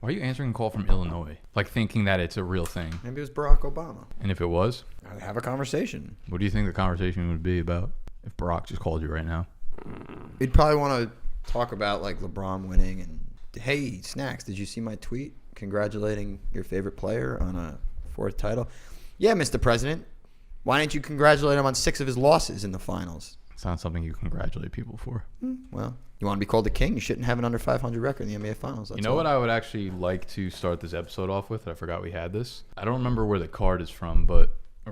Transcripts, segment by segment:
Why are you answering a call from Illinois? Like thinking that it's a real thing. Maybe it was Barack Obama. And if it was? I'd have a conversation. What do you think the conversation would be about if Barack just called you right now? He'd probably want to talk about like LeBron winning and, hey, Snacks, did you see my tweet congratulating your favorite player on a 4th title? Yeah, Mr. President. Why didn't you congratulate him on 6 of his losses in the finals? It's not something you congratulate people for. Well, you want to be called the king? You shouldn't have an under 500 record in the NBA Finals. That's you know what I would actually like to start this episode off with? I forgot we had this. I don't remember where the card is from, but a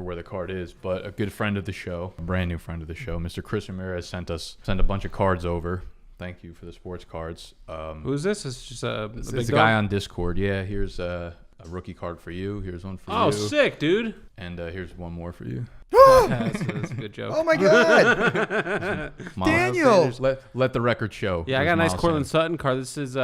good friend of the show, a brand new friend of the show, Mr. Chris Ramirez sent a bunch of cards over. Thank you for the sports cards. Who's this? It's just it's a guy on Discord. Yeah, here's a rookie card for you. Here's one for you. Oh, sick, dude. And here's one more for you. That's a good joke. Oh my God, Daniel! Let the record show. Yeah, I got a nice Cortland Sutton card. This is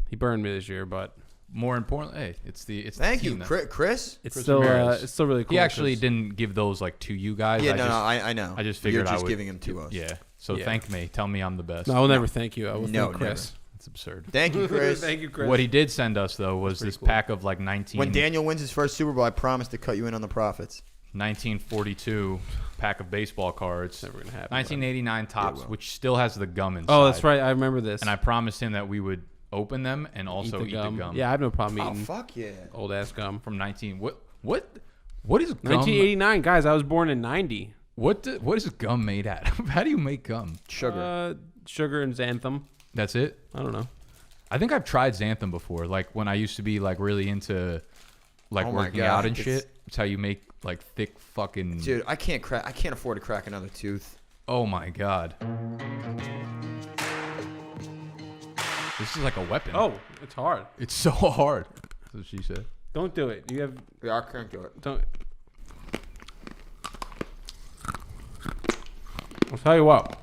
he burned me this year, but more importantly, hey, it's Thank the you, team Chris. It's still really cool. He actually didn't give those like to you guys. Yeah, I know. I just figured you're just I would giving them to us. Yeah. So thank me. Tell me I'm the best. No, I will never thank you. I will thank Chris. Never. It's absurd. Thank you, Chris. Thank you, Chris. What he did send us though was this pack of like 19. When Daniel wins his first Super Bowl, I promise to cut you in on the profits. 1942 pack of baseball cards. Never gonna happen. 1989 tops, which still has the gum inside. Oh, that's right. I remember this. And I promised him that we would open them and also eat the gum. Yeah, I have no problem eating. Oh fuck yeah! Old ass gum From 19. What is gum? 1989, guys. I was born in 90. What is gum made out of? How do you make gum? Sugar. Sugar and xanthan. That's it? I don't know. I think I've tried xanthan before. Like when I used to be like really into like working out and shit. It's how you make like thick fucking. Dude, I can't afford to crack another tooth. Oh my God. This is like a weapon. Oh, it's hard. It's so hard. That's what she said. Don't do it. You have. Yeah, I can't do it. Don't. I'll tell you what.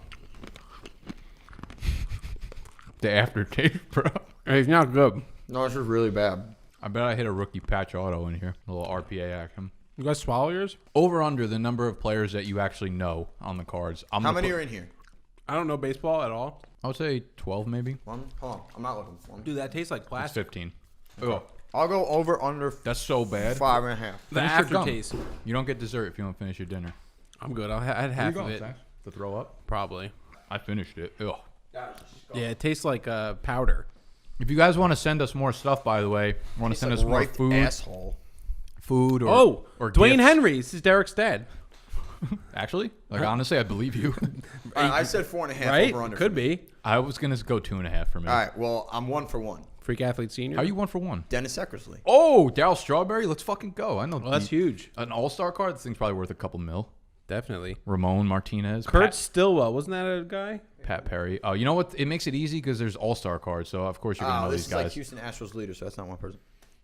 The aftertaste, bro. It's not good. No, this is really bad. I bet I hit a rookie patch auto in here. A little RPA action. You guys swallow yours? Over under the number of players that you actually know on the cards. How many are in here? I don't know baseball at all. I would say 12 maybe. One? Hold on. I'm not looking for one. Dude, that tastes like It's plastic. 15. Oh, I'll go over under that's so bad. 5.5. The Finish your gum. aftertaste. You don't get dessert if you don't finish your dinner. I'm good. I'd half of it. To throw up? Probably. I finished it. Ugh. Yeah, it tastes like powder. If you guys want to send us more stuff, by the way, want to send us more food, or or Dwayne gifts. Henry. This is Derek's dad. Actually, like honestly, I believe you. All right, I said 4.5 Right? over under. Could be. I was gonna go 2.5 for me. All right, well, I'm 1 for 1. Freak Athlete Senior. How are you 1 for 1? Dennis Eckersley. Oh, Darryl Strawberry. Let's fucking go. I know. Well, that's huge. An all-star card. This thing's probably worth a couple mil. Definitely. Ramon Martinez. Kurt Stillwell. Wasn't that a guy? Pat Perry. Oh, you know what? It makes it easy because there's all-star cards. So of course you're gonna know This these is guys. like Houston Astros leader, so that's not one person.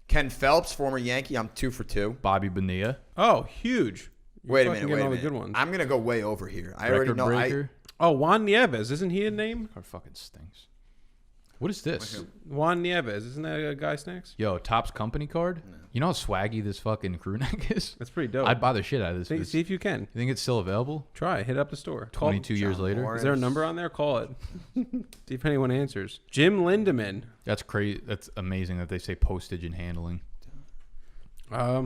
Ken Phelps, former Yankee. I'm 2 for 2. Bobby Bonilla. Oh, huge. Wait a fucking minute. getting Wait a all the minute. good ones. I'm gonna go way over here. I already Record know. breaker. Oh, Juan Nieves. Isn't he a name? Card fucking stinks. What is this? Juan Nieves. Isn't that a guy, Snacks? Yo, Topps company card. No. You know how swaggy this fucking crew neck is? That's pretty dope. I'd buy the shit out of this. See if you can. You think it's still available? Try. Hit up the store. 22 years later. Morris. Is there a number on there? Call it. See if anyone answers. Jim Lindemann. That's crazy. That's amazing that they say postage and handling.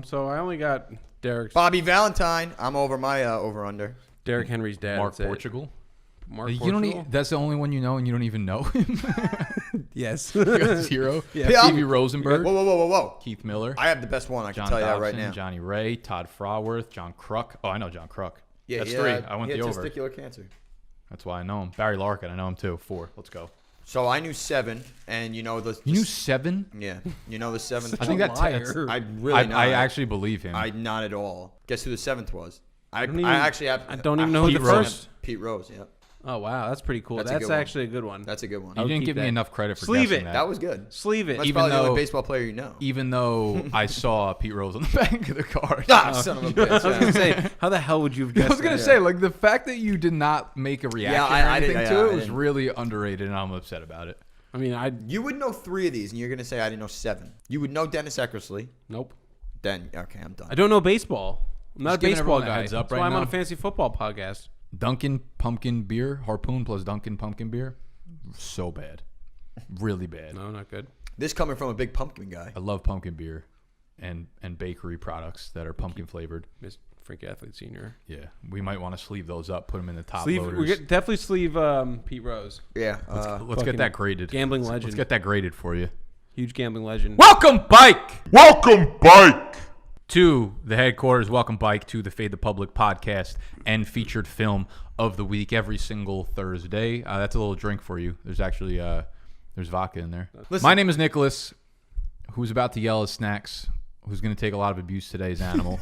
So I only got Bobby Valentine. I'm over my over-under. Derek Henry's dad. Mark that's it. Portugal. Mark You Portugal? don't. That's the only one you know, and you don't even know him. Yes. You got zero. Yeah. Stevie Rosenberg. Whoa. Keith Miller. I have the best one. I can John tell you that Dobson, right now. Johnny Ray, Todd Fraworth, John Kruk. Oh, I know John Kruk. Yeah, that's 3. I went he the had over. testicular cancer. That's why I know him. Barry Larkin, I know him too. 4. Let's go. So I knew 7, and you know the. You knew 7? Yeah, you know the 7th. I think that's. I really. I actually believe him. I not at all. Guess who the 7th was? I actually have. I don't even know who Pete the Rose. first. Pete Rose. Yeah, Oh wow, that's pretty cool. That's a That's good one. actually a good one. that's a good one. You didn't keep give me that. enough credit for Sleeve guessing it. That was good. Sleeve it. That's Even probably the though- only baseball player you know. Even though I saw Pete Rose on the back of the card. Son of a bitch. I was gonna say, how the hell would you have guessed? I was gonna that? say, like the fact that you did not make a reaction or I anything didn't- to I it was didn't. really underrated, and I'm upset about it. I mean, You would know 3 of these, and you're gonna say I didn't know 7. You would know Dennis Eckersley. nope. Then okay, I'm done. I don't know baseball. I'm not Just a giving baseball everyone a guy. heads up That's right why I'm on now. a fantasy football podcast. Dunkin' pumpkin beer, Harpoon plus Dunkin' pumpkin beer, so bad, really bad. No, not good. This coming from a big pumpkin guy. I love pumpkin beer and bakery products that are pumpkin flavored. Miss Frank Athlete Senior. Yeah, we might want to sleeve those up, put them in the top Sleeve, loaders. definitely sleeve Pete Rose. Yeah. Let's get that graded. Gambling legend. Let's get that graded for you. Huge gambling legend. Welcome, Bike! Welcome, Bike! To the headquarters. Welcome, Bike, to the Fade the Public podcast and featured film of the week every single Thursday. That's a little drink for you. There's actually there's vodka in there. Listen. My name is Nicholas, who's about to yell at Snacks, who's going to take a lot of abuse today as Animal.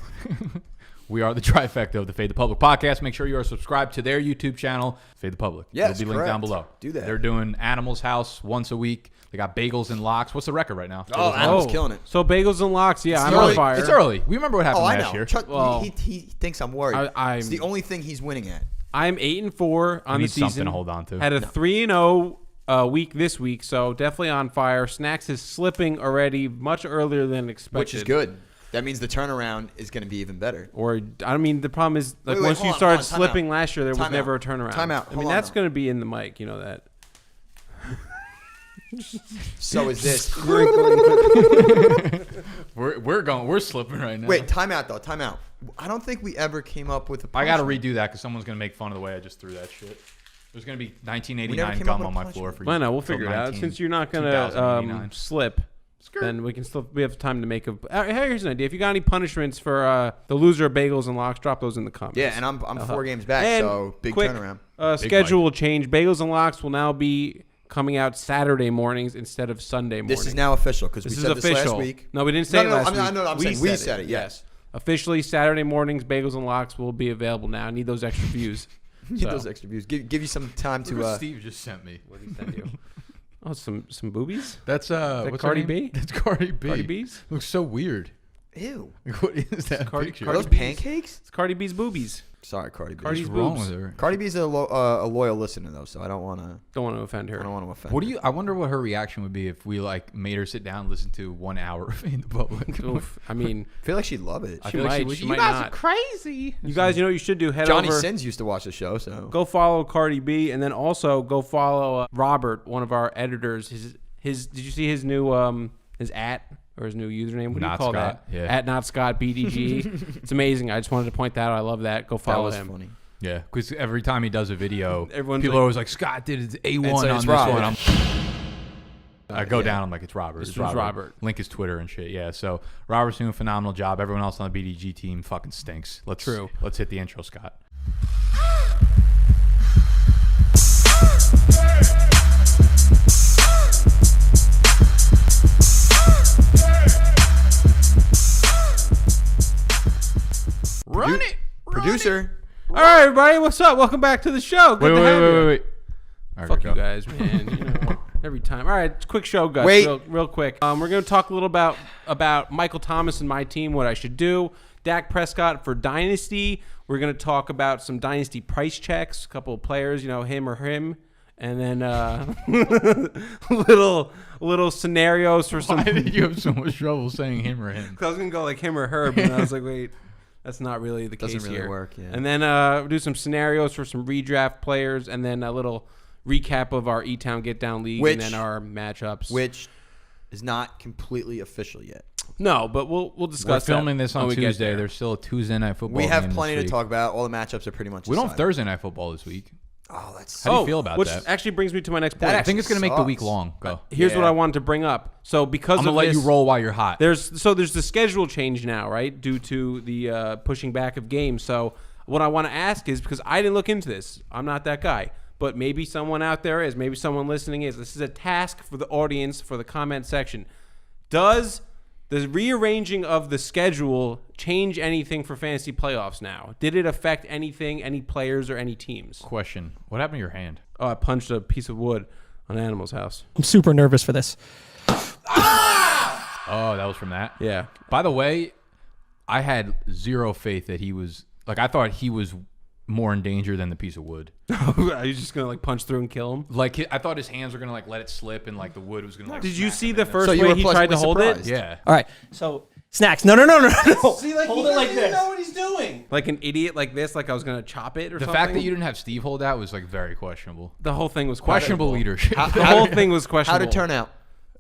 We are the trifecta of the Fade the Public podcast. Make sure you are subscribed to their YouTube channel, Fade the Public. Yes, it'll be linked down correct. below. Do that. They're doing Animals House once a week. They got bagels and locks. What's the record right now? Oh, Animal's killing it. So bagels and locks. Yeah, I'm early. on fire. It's early. We remember what happened Oh, I last know. year. Chuck, Well, he thinks I'm worried. It's the only thing he's winning at. I'm 8-4 on the need season. something to hold on to. Had a 3-0 week this week, so definitely on fire. Snacks is slipping already much earlier than expected, Which is good. That means the turnaround is going to be even better. Or I mean, the problem is like Wait, once hold you on, started hold on, time slipping out. last year, there was Time never out. a turnaround. Time out. I mean, Hold on, that's though. going to be in the mic. You know that. So is this. We're slipping right now. Wait, time out, though. Time out. I don't think we ever came up with a I got to punishment. redo that because someone's going to make fun of the way I just threw that shit. There's going to be We never 1989 came up gum with on a my punishment. floor for you. Well, no, we'll till figure it out. 19 Since you're not going 2089. to slip, then we can still. We have time to make a. Here's an idea. If you got any punishments for the loser of bagels and locks, drop those in the comments. Yeah, and I'm 4 games back, And so big quick, turnaround. Schedule will change. Bagels and locks will now be coming out Saturday mornings instead of Sunday mornings. This is now official because we This is said official. this last week. No, we didn't say it last week. I'm saying we said it. Yes. Officially, Saturday mornings, bagels and locks will be available now. I need those extra views. Need So. those extra views. Give you some time Look what to. Steve just sent me. What did he send you? Oh, some boobies? That's that what's Cardi her name? B? That's Cardi B. Cardi B's? Looks so weird. Ew. Like, what is that Cardi- picture? Are those B's. pancakes? It's Cardi B's boobies. Sorry, Cardi B. Cardi's What's wrong boobs. with her? Cardi B's a loyal listener though, so I don't want to. Don't want to offend her. I don't want to offend. What do her. you? I wonder what her reaction would be if we like made her sit down and listen to 1 hour of In the Public. Oof. I mean, I feel like she'd love it. I She feel like might, she would. she You might guys not. are crazy. you guys, you know what you should do? Head Johnny over. Sins used to watch the show, so Go follow Cardi B, and then also go follow Robert, one of our editors. His did you see his new his or his new username? What do you Not call Scott, that? yeah. At not Scott bdge. It's amazing. I just wanted to point that out. I love that. Go that follow was him. funny. Yeah, because every time he does a video, Everyone's people like- are always like, Scott did his A1 And so on it's this Robert. one. I go Yeah. down, I'm like, it's Robert. This It's was Robert. Robert. Link his Twitter and shit. Yeah, so Robert's doing a phenomenal job. Everyone else on the BDG team fucking stinks. True. Let's hit the intro, Scott. Run it! Producer. All right, everybody, what's up? Welcome back to the show. Good Wait, to wait, have wait, you. wait, wait. All right, Fuck go. you guys, man. You know, every time. All right, quick show, guys. Wait. Real quick. We're going to talk a little about Michael Thomas and my team, what I should do. Dak Prescott for Dynasty. We're going to talk about some Dynasty price checks, a couple of players, you know, him or him. And then little scenarios for some. Why did you have so much trouble saying him or him? I was going to go like him or her, but then I was like, wait. That's not really the Doesn't case really here. work, yeah. And then do some scenarios for some redraft players, and then a little recap of our E-Town Get Down League, and then our matchups. Which is not completely official yet. No, but we'll We're discuss that filming this on when we get Tuesday. there. There's still a Tuesday night football. We have game plenty this to week. talk about. All the matchups are pretty much. We don't have decided. Thursday night football this week. Oh, that's. How do you feel about which that? actually brings me to my next point. That I think it's going to make the sucks. week long. Go. Here's what Yeah. I wanted to bring up. So because I'm going of to let this, you roll while you're hot. There's the schedule change now, right? Due to the pushing back of games. So what I want to ask is, because I didn't look into this, I'm not that guy, but maybe someone out there is, maybe someone listening is. This is a task for the audience, for the comment section. Does the rearranging of the schedule change anything for fantasy playoffs now? Did it affect anything, any players or any teams? Question. What happened to your hand? Oh, I punched a piece of wood on Animal's house. I'm super nervous for this. Oh, that was from that? Yeah. By the way, I had zero faith that he was, like, I thought he was more in danger than the piece of wood. Are you just going to like punch through and kill him? Like, I thought his hands were going to, like, let it slip and, like, the wood was going to, like, Did you smack see him the in first So you way were he tried to pleasantly hold surprised. it? Yeah. All right. So snacks. No. See, like, Hold it like this. know what he's doing. Like an idiot like this, like I was going to chop it or The something. fact that you didn't have Steve hold out was, like, very questionable. The whole thing was Questionable leadership. The whole thing was questionable. How'd it turn out?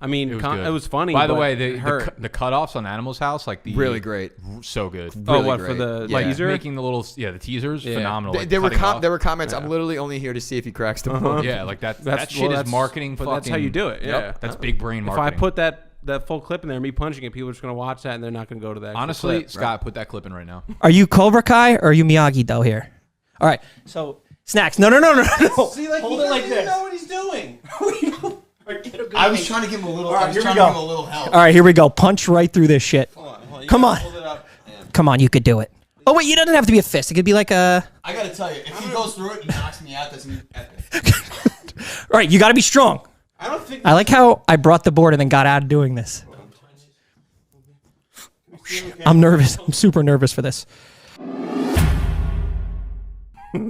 I mean, It it was funny. By the but way, it hurt. the cutoffs on Animal's House, like Really great. so good. Oh, Really what for great. the Yeah. teaser? Making the the teasers, Yeah. phenomenal. Like, There were cutting off. there were comments. I'm literally only here to see if he cracks the book. Yeah, like that shit is marketing. But that's how you do it. Yep, Yeah, that's big brain If marketing. I put that full clip in there, me punching it, people are just gonna watch that and they're not gonna go to that. honestly, clip. Scott, put that clip in right now. Are you Cobra Kai or are you Miyagi Do here? All right. So Snacks. No. See, like, Hold he it like doesn't even this. know what he's doing. I was trying to give him a little. All right, I was here we trying go. to give him a little help. All right, here we go. Punch right through this shit. Hold on, you Come gotta on. hold it up. Come on, you could do it. Oh wait, you doesn't have to be a fist. It could be like a. I gotta tell you, if he goes through it and knocks me out, that's epic. All right, you got to be strong. I don't think. I like how I brought the board and then got out of doing this. I'm nervous. I'm super nervous for this. All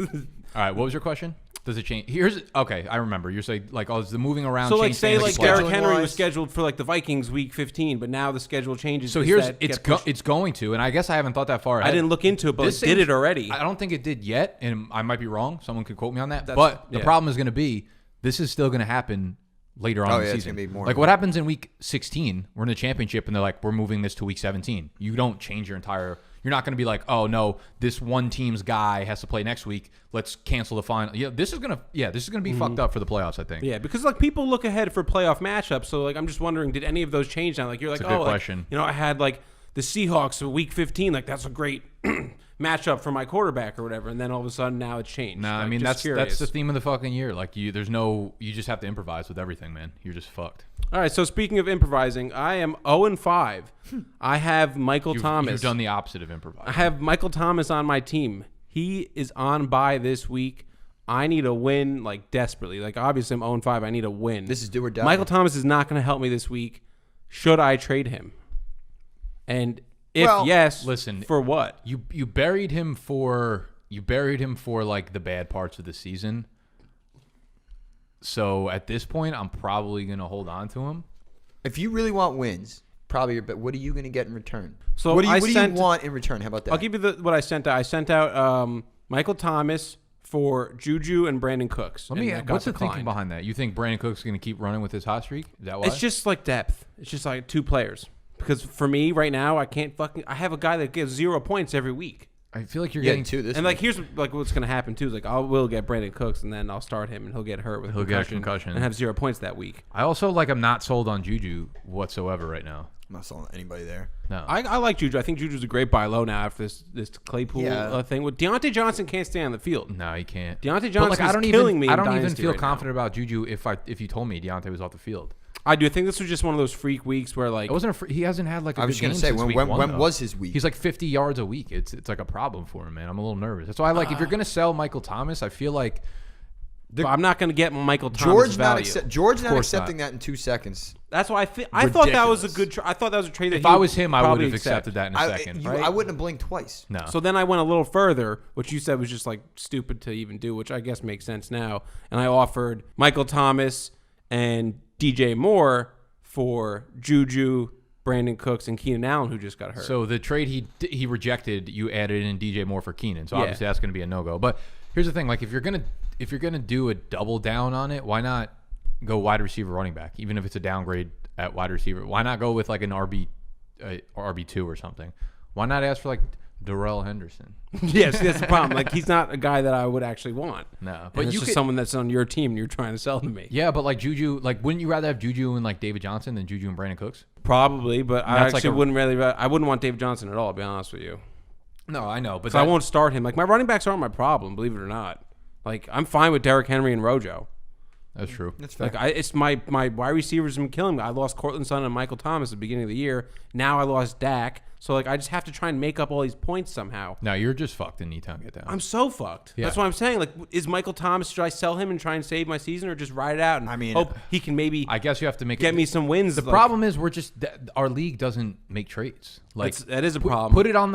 right, what was your question? Does it change? Okay, I remember. You're saying like, oh, is the moving around? So like, change say fantasy like playoffs? Derrick Henry was Scheduling-wise. scheduled for like the Vikings week 15, but now the schedule changes. So Does that get pushed? it's going to, and I guess I haven't thought that far ahead. I didn't look into it, but This it did seems- it already. I don't think it did yet, and I might be wrong. Someone could quote me on that. That's- But the yeah. problem is going to be this is still going to happen later on Oh, in the yeah, it's season. gonna be more like and what more. happens in week 16? We're in the championship, and they're like, we're moving this to week 17. You don't change your entire. You're not going to be like, oh no, this one team's guy has to play next week. Let's cancel the final. Yeah, this is gonna be fucked up for the playoffs. I think. Yeah, because like people look ahead for playoff matchups. So like I'm just wondering, did any of those change now? Like you're like, It's a good like, question. I had like the Seahawks in week 15. Like that's a great matchup for my quarterback or whatever. And then all of a sudden now it's changed. No, I Like, mean just that's curious. the theme of the fucking year. Like you just have to improvise with everything, man. You're just fucked. All right. So speaking of improvising, I am 0-5. I have Michael Thomas. You've done the opposite of improvising. I have Michael Thomas on my team. He is on bye this week. I need a win like desperately. Like obviously I'm 0-5. I need a win. This is do or die. Michael Thomas is not going to help me this week. Should I trade him? And if Well, yes, listen, for what? You buried him for like the bad parts of the season. So at this point, I'm probably gonna hold on to him. If you really want wins, probably. But what are you going to get in return? So what do you, I what do sent- you want in return? How about that? I'll give you what I sent out. I sent out Michael Thomas for Juju and Brandon Cooks. Let me. and that got What's the thinking declined. behind that? You think Brandon Cook's gonna keep running with his hot streak? Is that why? It's just like depth. It's just like two players. Because for me right now, I have a guy that gives 0 points every week. I feel like you're Yeah, getting two this And like week. here's like what's gonna happen too is like I will get Brandon Cooks and then I'll start him and he'll get hurt with He'll get a concussion. and have 0 points that week. I also like. I'm not sold on Juju whatsoever right now. I'm not selling anybody there. No. I like Juju. I think Juju's a great buy low now after this Claypool Yeah. thing. With Deontay Johnson can't stay on the field. No, he can't. Deontay But, Johnson I is don't killing even, me. I in don't even Dynasty feel right confident about Juju if you told me Deontay was off the field. I do think this was just one of those freak weeks where like It wasn't. He hasn't had like. I I was good going game to say, since week when one, though. was his week? He's like 50 yards a week. It's like a problem for him, man. I'm a little nervous. That's why I like if you're gonna sell Michael Thomas, I feel like but I'm not going to get Michael Thomas George value. George not course accepting not. that in 2 seconds. That's why I thought that was a Ridiculous. good. I thought that was a trade that if he I was him, I would probably have accept. accepted that in a second. right? I wouldn't have blinked twice. No. So then I went a little further, which you said was just like stupid to even do, which I guess makes sense now. And I offered Michael Thomas and DJ Moore for Juju, Brandon Cooks, and Keenan Allen, who just got hurt. So the trade he rejected, you added in DJ Moore for Keenan. So Yeah. obviously that's going to be a no-go. But here's the thing: like if you're gonna do a double down on it, why not go wide receiver, running back, even if it's a downgrade at wide receiver? Why not go with like an RB2 or something? Why not ask for like Darrell Henderson? yes, that's the problem. Like he's not a guy that I would actually want. No, But but it's you just could. someone that's on your team and you're trying to sell to me. Yeah, but like Juju, like wouldn't you rather have Juju and like David Johnson than Juju and Brandon Cooks? Probably, but I That's actually like a- wouldn't really. I wouldn't want David Johnson at all. To be honest with you, No, I know, but so I won't start him. Like my running backs aren't my problem, believe it or not. Like I'm fine with Derrick Henry and Rojo. That's true. That's fair. Like it's my wide receivers have been killing me. I lost Cortland Sutton and Michael Thomas at the beginning of the year. Now I lost Dak. So like I just have to try and make up all these points somehow. No, you're just fucked in Newtown. Get down. I'm so fucked. Yeah. That's what I'm saying. Like, is Michael Thomas? Should I sell him and try and save my season, or just ride it out and I mean, hope he can maybe I guess you have to make get me some wins? The problem is we're just our league doesn't make trades. Like that is a problem. Put it on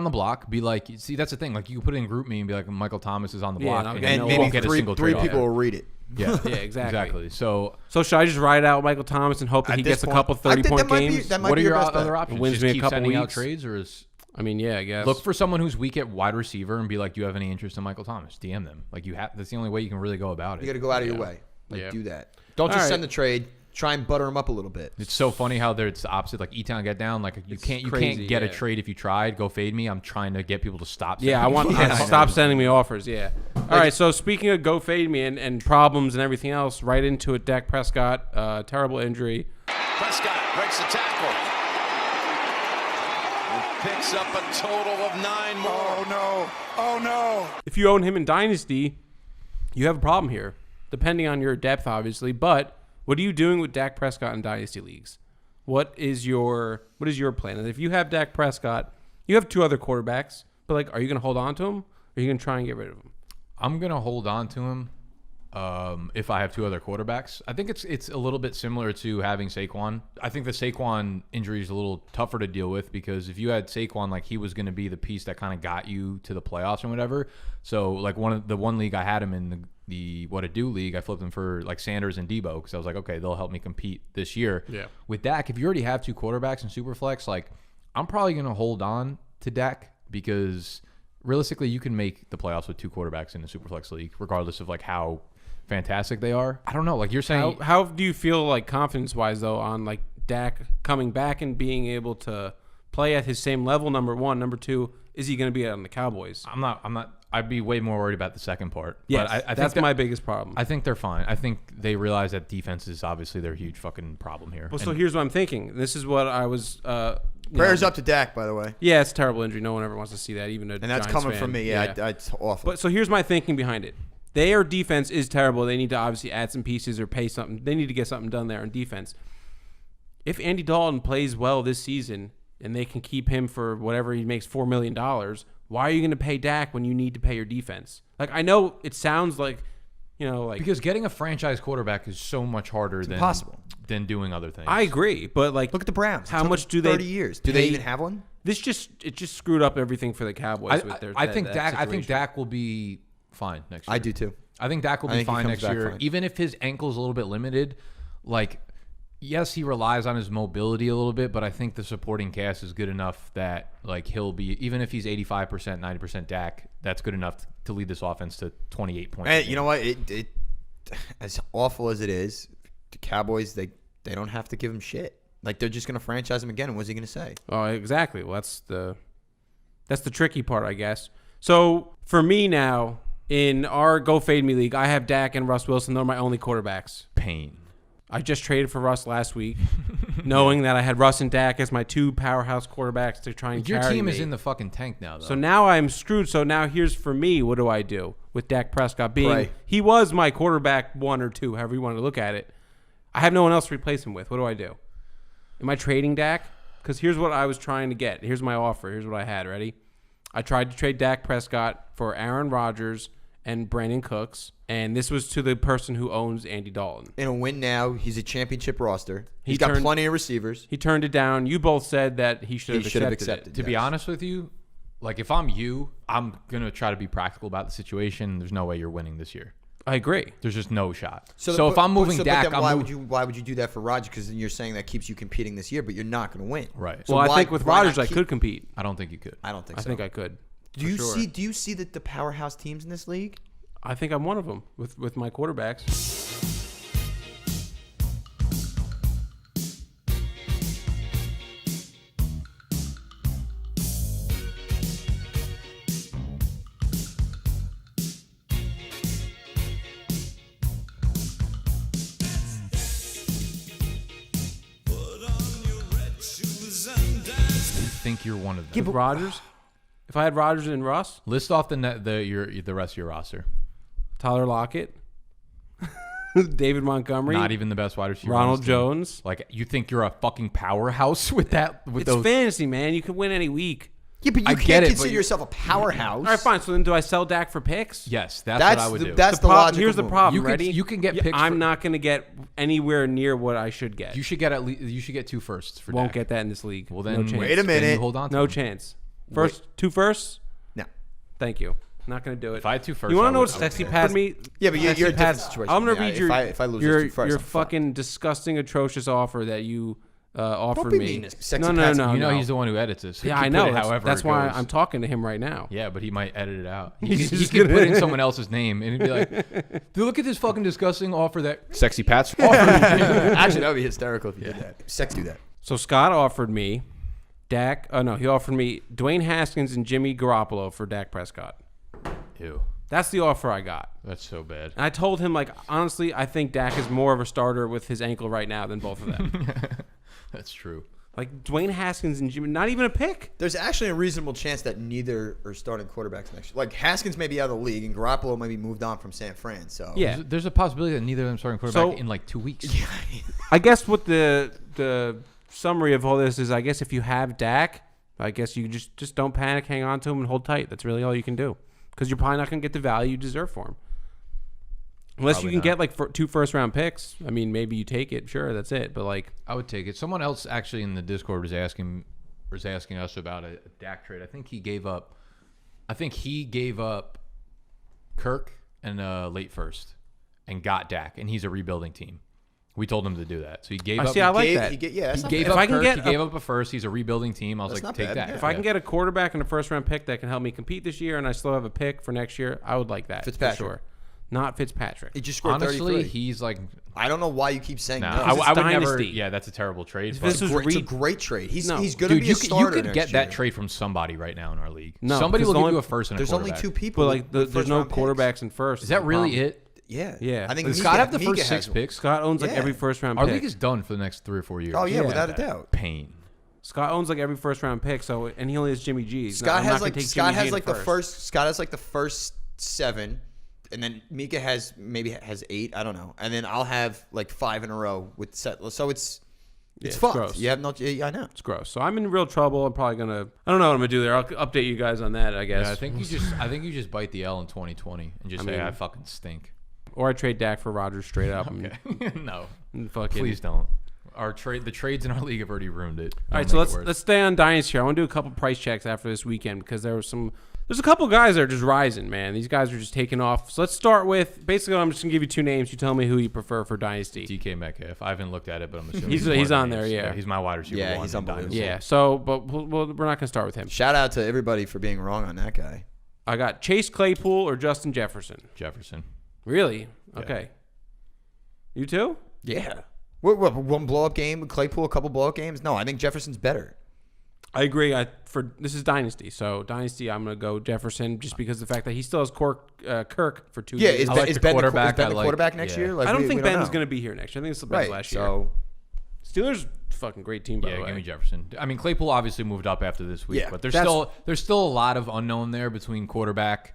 the block. Be like, see, that's the thing. Like you can put it in group me and be like, Michael Thomas is on the Yeah, block, and and, I'll and no, you maybe won't get a single three trade. people will read it. Yeah, Yeah, exactly. So So should I just ride out Michael Thomas and hope that At he this gets a point, couple I think 30-point that might be- games? that might what be are your best bet. other options? Wins Just me a keep couple sending out weeks. trades, or is I mean, yeah, I guess. look for someone who's weak at wide receiver and be like, do you have any interest in Michael Thomas? DM them. Like you have. That's the only way you can really go about it. You got to go out of your way. Like Yeah. do that. Don't just All send right. the trade. try and butter him up a little bit. It's so funny how it's the opposite. Like E-Town get down. Like you can't get a trade if you tried. Go fade me. I'm trying to get people to stop. Yeah, I want stop sending me offers. Yeah. All right. So speaking of go fade me and problems and everything else, right into it. Dak Prescott, terrible injury. Prescott breaks the tackle. Picks up a total of 9 more. Oh, no. Oh, no. If you own him in Dynasty, you have a problem here, depending on your depth, obviously. But what are you doing with Dak Prescott in Dynasty leagues? What is your plan? And if you have Dak Prescott, you have 2 other quarterbacks, but like, are you going to hold on to him, or are you going to try and get rid of him? I'm gonna hold on to him. If I have 2 other quarterbacks, I think it's a little bit similar to having Saquon. I think the Saquon injury is a little tougher to deal with because if you had Saquon, like he was going to be the piece that kind of got you to the playoffs and whatever. So like one league I had him in the What a Do league, I flipped him for like Sanders and Debo because I was like, okay, they'll help me compete this year. Yeah. With Dak, if you already have 2 quarterbacks in Superflex, like I'm probably going to hold on to Dak because realistically, you can make the playoffs with 2 quarterbacks in a Superflex league, regardless of like how fantastic they are. I don't know. Like you're saying, how do you feel like confidence wise though on like Dak coming back and being able to play at his same level? Number one, number two, is he going to be on the Cowboys? I'm not. I'd be way more worried about the second part. Yes, but I that's think my biggest problem. I think they're fine. I think they realize that defense is obviously their huge fucking problem here. Well, so here's what I'm thinking. This is what I was. Prayers up to Dak, by the way. Yeah, it's a terrible injury. No one ever wants to see that, even a And that's Giants coming fan. from me. Yeah. It's awful. But so here's my thinking behind it. Their defense is terrible. They need to obviously add some pieces or pay something. They need to get something done there on defense. If Andy Dalton plays well this season and they can keep him for whatever he makes $4 million, why are you going to pay Dak when you need to pay your defense? Like, I know it sounds like, because getting a franchise quarterback is so much harder than doing other things. I agree, but like, look at the Browns. How much do 30 years. Do they even have one? It just screwed up everything for the Cowboys with their. I think Dak will be fine next year. I do too. I think Dak will be fine next year, fine. Even if his ankle's a little bit limited. Like, yes, he relies on his mobility a little bit, but I think the supporting cast is good enough that like he'll be, even if he's 85%, 90% Dak, that's good enough to lead this offense to 28 points. And you know what? It as awful as it is, the Cowboys they don't have to give him shit. Like they're just going to franchise him again. And what's he going to say? Oh, exactly. Well, that's the tricky part, I guess. So for me now, in our Go Fade Me League, I have Dak and Russ Wilson. They're my only quarterbacks. Pain. I just traded for Russ last week, knowing that I had Russ and Dak as my 2 powerhouse quarterbacks to try and Your carry team me. is in the fucking tank now, though. So now I'm screwed. So now here's for me, what do I do with Dak Prescott being Pray. He was my quarterback 1 or 2, however you want to look at it. I have no one else to replace him with. What do I do? Am I trading Dak? Because here's what I was trying to get. Here's my offer. Here's what I had. Ready? I tried to trade Dak Prescott for Aaron Rodgers and Brandon Cooks, and this was to the person who owns Andy Dalton. In a win now, he's a championship roster. He's got plenty of receivers. He turned it down. You both said that he should have accepted it. To be honest with you, like if I'm you, I'm going to try to be practical about the situation. There's no way you're winning this year. I agree. There's just no shot. So if I'm moving Dak, why would you do that for Rodgers? Because you're saying that keeps you competing this year, but you're not going to win. Right. So well, I think with Rodgers, I could compete. I don't think you could. I don't think so. I think I could. Do you see the powerhouse teams in this league? I think I'm one of them with my quarterbacks. I think you're one of them. With Rodgers? If I had Rodgers and Russ? List off the rest of your roster. Tyler Lockett. David Montgomery. Not even the best wide receiver. Ronald Jones. Like, you think you're a fucking powerhouse with that? It's fantasy, man. You can win any week. Yeah, but you can't consider yourself a powerhouse. All right, fine. So then do I sell Dak for picks? Yes, that's what I would do. That's the logical Here's the move. problem. Ready? You can get picks. I'm not going to get anywhere near what I should get. You should get at least. You should get 2 firsts for Won't Dak. get that in this league. Well, then no chance. Wait a minute. Then you hold on to No him. chance. First, 2 firsts? No. Thank you. Not going to do it. If I had 2 firsts, you want to know what I would sexy do pad it. me? Yeah, but you're a different Pad- situation. I'm going to Yeah, read your if I lose those 2 firsts, your I'm fucked. fucking disgusting, atrocious offer that you offered be me. mean to Sexy No. Patsy. You know he's the one who edits this. He Yeah, can I put know. it however That's it why goes. I'm talking to him right now. Yeah, but he might edit it out. He's He just could put in gonna- someone else's name and he'd be like, "Dude, look at this fucking disgusting offer that Sexy Pats. Actually, that would be hysterical if you did that. Sex do that. So Scott offered me Dak. Oh no, he offered me Dwayne Haskins and Jimmy Garoppolo for Dak Prescott. Ew, That's the offer I got. that's so bad." And I told him, like, honestly, I think Dak is more of a starter with his ankle right now than both of them. That's true. Like Dwayne Haskins and Jimmy, not even a pick. There's actually a reasonable chance that neither are starting quarterbacks next year. Like Haskins may be out of the league, and Garoppolo may be moved on from San Fran. So Yeah. There's a possibility that neither of them starting quarterback So- in like 2 weeks. I guess what the summary of all this is, I guess if you have Dak, I guess you just don't panic, hang on to him, and hold tight. That's really all you can do, because you're probably not going to get the value you deserve for him. Unless Probably you can not. get like 2 first-round picks. I mean, maybe you take it. Sure, that's it. But like, I would take it. Someone else actually in the Discord was asking us about a Dak trade. I think he gave up Kirk and late first and got Dak, and he's a rebuilding team. We told him to do that, so he gave I up. see. I like Gave- that. he get- yeah, that's He not gave bad. up I can Kirk, get he gave up a first. He's a rebuilding team. I was That's like, not take bad. that. Yeah. If I can get a quarterback and a first-round pick that can help me compete this year, and I still have a pick for next year, I would like that. Fitzpatrick. For sure. Not Fitzpatrick. he just scored honestly, 33. he's like, I don't know why you keep saying nah, no. Because I it's would never. Dynasty. Yeah, that's a terrible trade. This but- was it's a Reed. great trade. He's No. going to Dude, be you a starter could next get that year. trade from somebody right now in our league. No, Somebody because will the give only- you a first and a There's only quarterback. 2 people. But like, with there's no first-round picks. quarterbacks in first. Is that really it? Yeah. Yeah. I think Does Mika, Scott have the Mika first has 6 one. picks? Scott owns like Yeah. every first-round Our pick. league is done for the next 3 or 4 years. Oh yeah, Yeah. without a doubt. Pain. Scott owns like every first-round pick, so and he only has Jimmy G. Scott I'm not has gonna like take Scott Jimmy G has in like the first. Scott has like the first 7, and then Mika has 8. I don't know, and then I'll have like 5 in a row with set. So it's it's fucked. gross. You have no. Yeah, I know. It's gross. So I'm in real trouble. I'm probably gonna. I don't know what I'm gonna do there. I'll update you guys on that. I guess. Yeah, I think you just bite the L in 2020 and just say I fucking stink. Or I trade Dak for Rodgers straight up. No, And fucking. please don't. The trades in our league have already ruined it. All right, so let's stay on Dynasty here. I want to do a couple price checks after this weekend because there's a couple guys that are just rising, man. These guys are just taking off. So let's start with basically. I'm just gonna give you 2 names. You tell me who you prefer for Dynasty. DK Metcalf. I haven't looked at it, but I'm assuming He's one of the on there, names. yeah. He's my wide receiver. Yeah, one he's in unbelievable. Dynasty. Yeah. So, but we're not gonna start with him. Shout out to everybody for being wrong on that guy. I got Chase Claypool or Justin Jefferson. Jefferson. Really? Okay. You too? Yeah. What, one blow up game with Claypool, a couple blow up games? No, I think Jefferson's better. I agree. This is Dynasty, so Dynasty I'm gonna go Jefferson just because of the fact that he still has Kirk for 2 Yeah, years. is I like Ben the the quarterback. Ben I the like- quarterback next yeah. year? Like, I don't we think don't Ben's know. gonna be here next year. I think it's the Ben's Right. last year. So Steelers, fucking great team by the Yeah, way. give me Jefferson. I mean, Claypool obviously moved up after this week, Yeah, but there's that's- still a lot of unknown there between quarterback.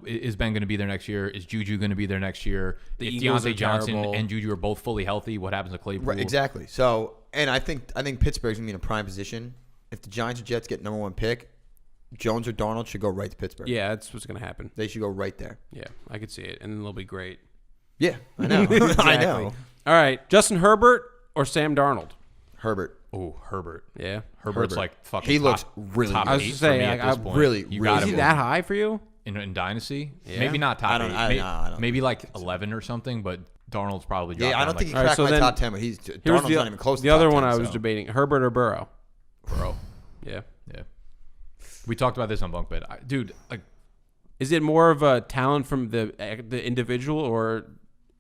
Is Ben going to be there next year? Is Juju going to be there next year? The if Eagles Deontay are Johnson terrible. and Juju are both fully healthy, what happens to Claypool? right, exactly. So, and I think Pittsburgh's gonna be in a prime position. If the Giants or Jets get number 1 pick, Jones or Darnold should go right to Pittsburgh. Yeah, that's what's gonna happen. They should go right there. Yeah, I could see it, and then they'll be great. Yeah, I know. I Exactly. know. All right, Justin Herbert or Sam Darnold? Herbert. Oh, Herbert. Yeah, Herbert's Herbert. like fucking. He top- looks really top good. I was 8 just for me saying, at this I point. really, You really got is him he that high for you? in Dynasty. Yeah. Maybe not top I don't- 8. I don't Maybe think like 11 or something. But Darnold's probably. Yeah, dropped I down don't think he All right, cracked so my then- top 10, but Here's Darnold's not even close to the top other 10, one I was so. debating: Herbert or Burrow. Bro. Yeah. Yeah. We talked about this on Bunk Bed. Dude, like, Is it more of a talent from the individual or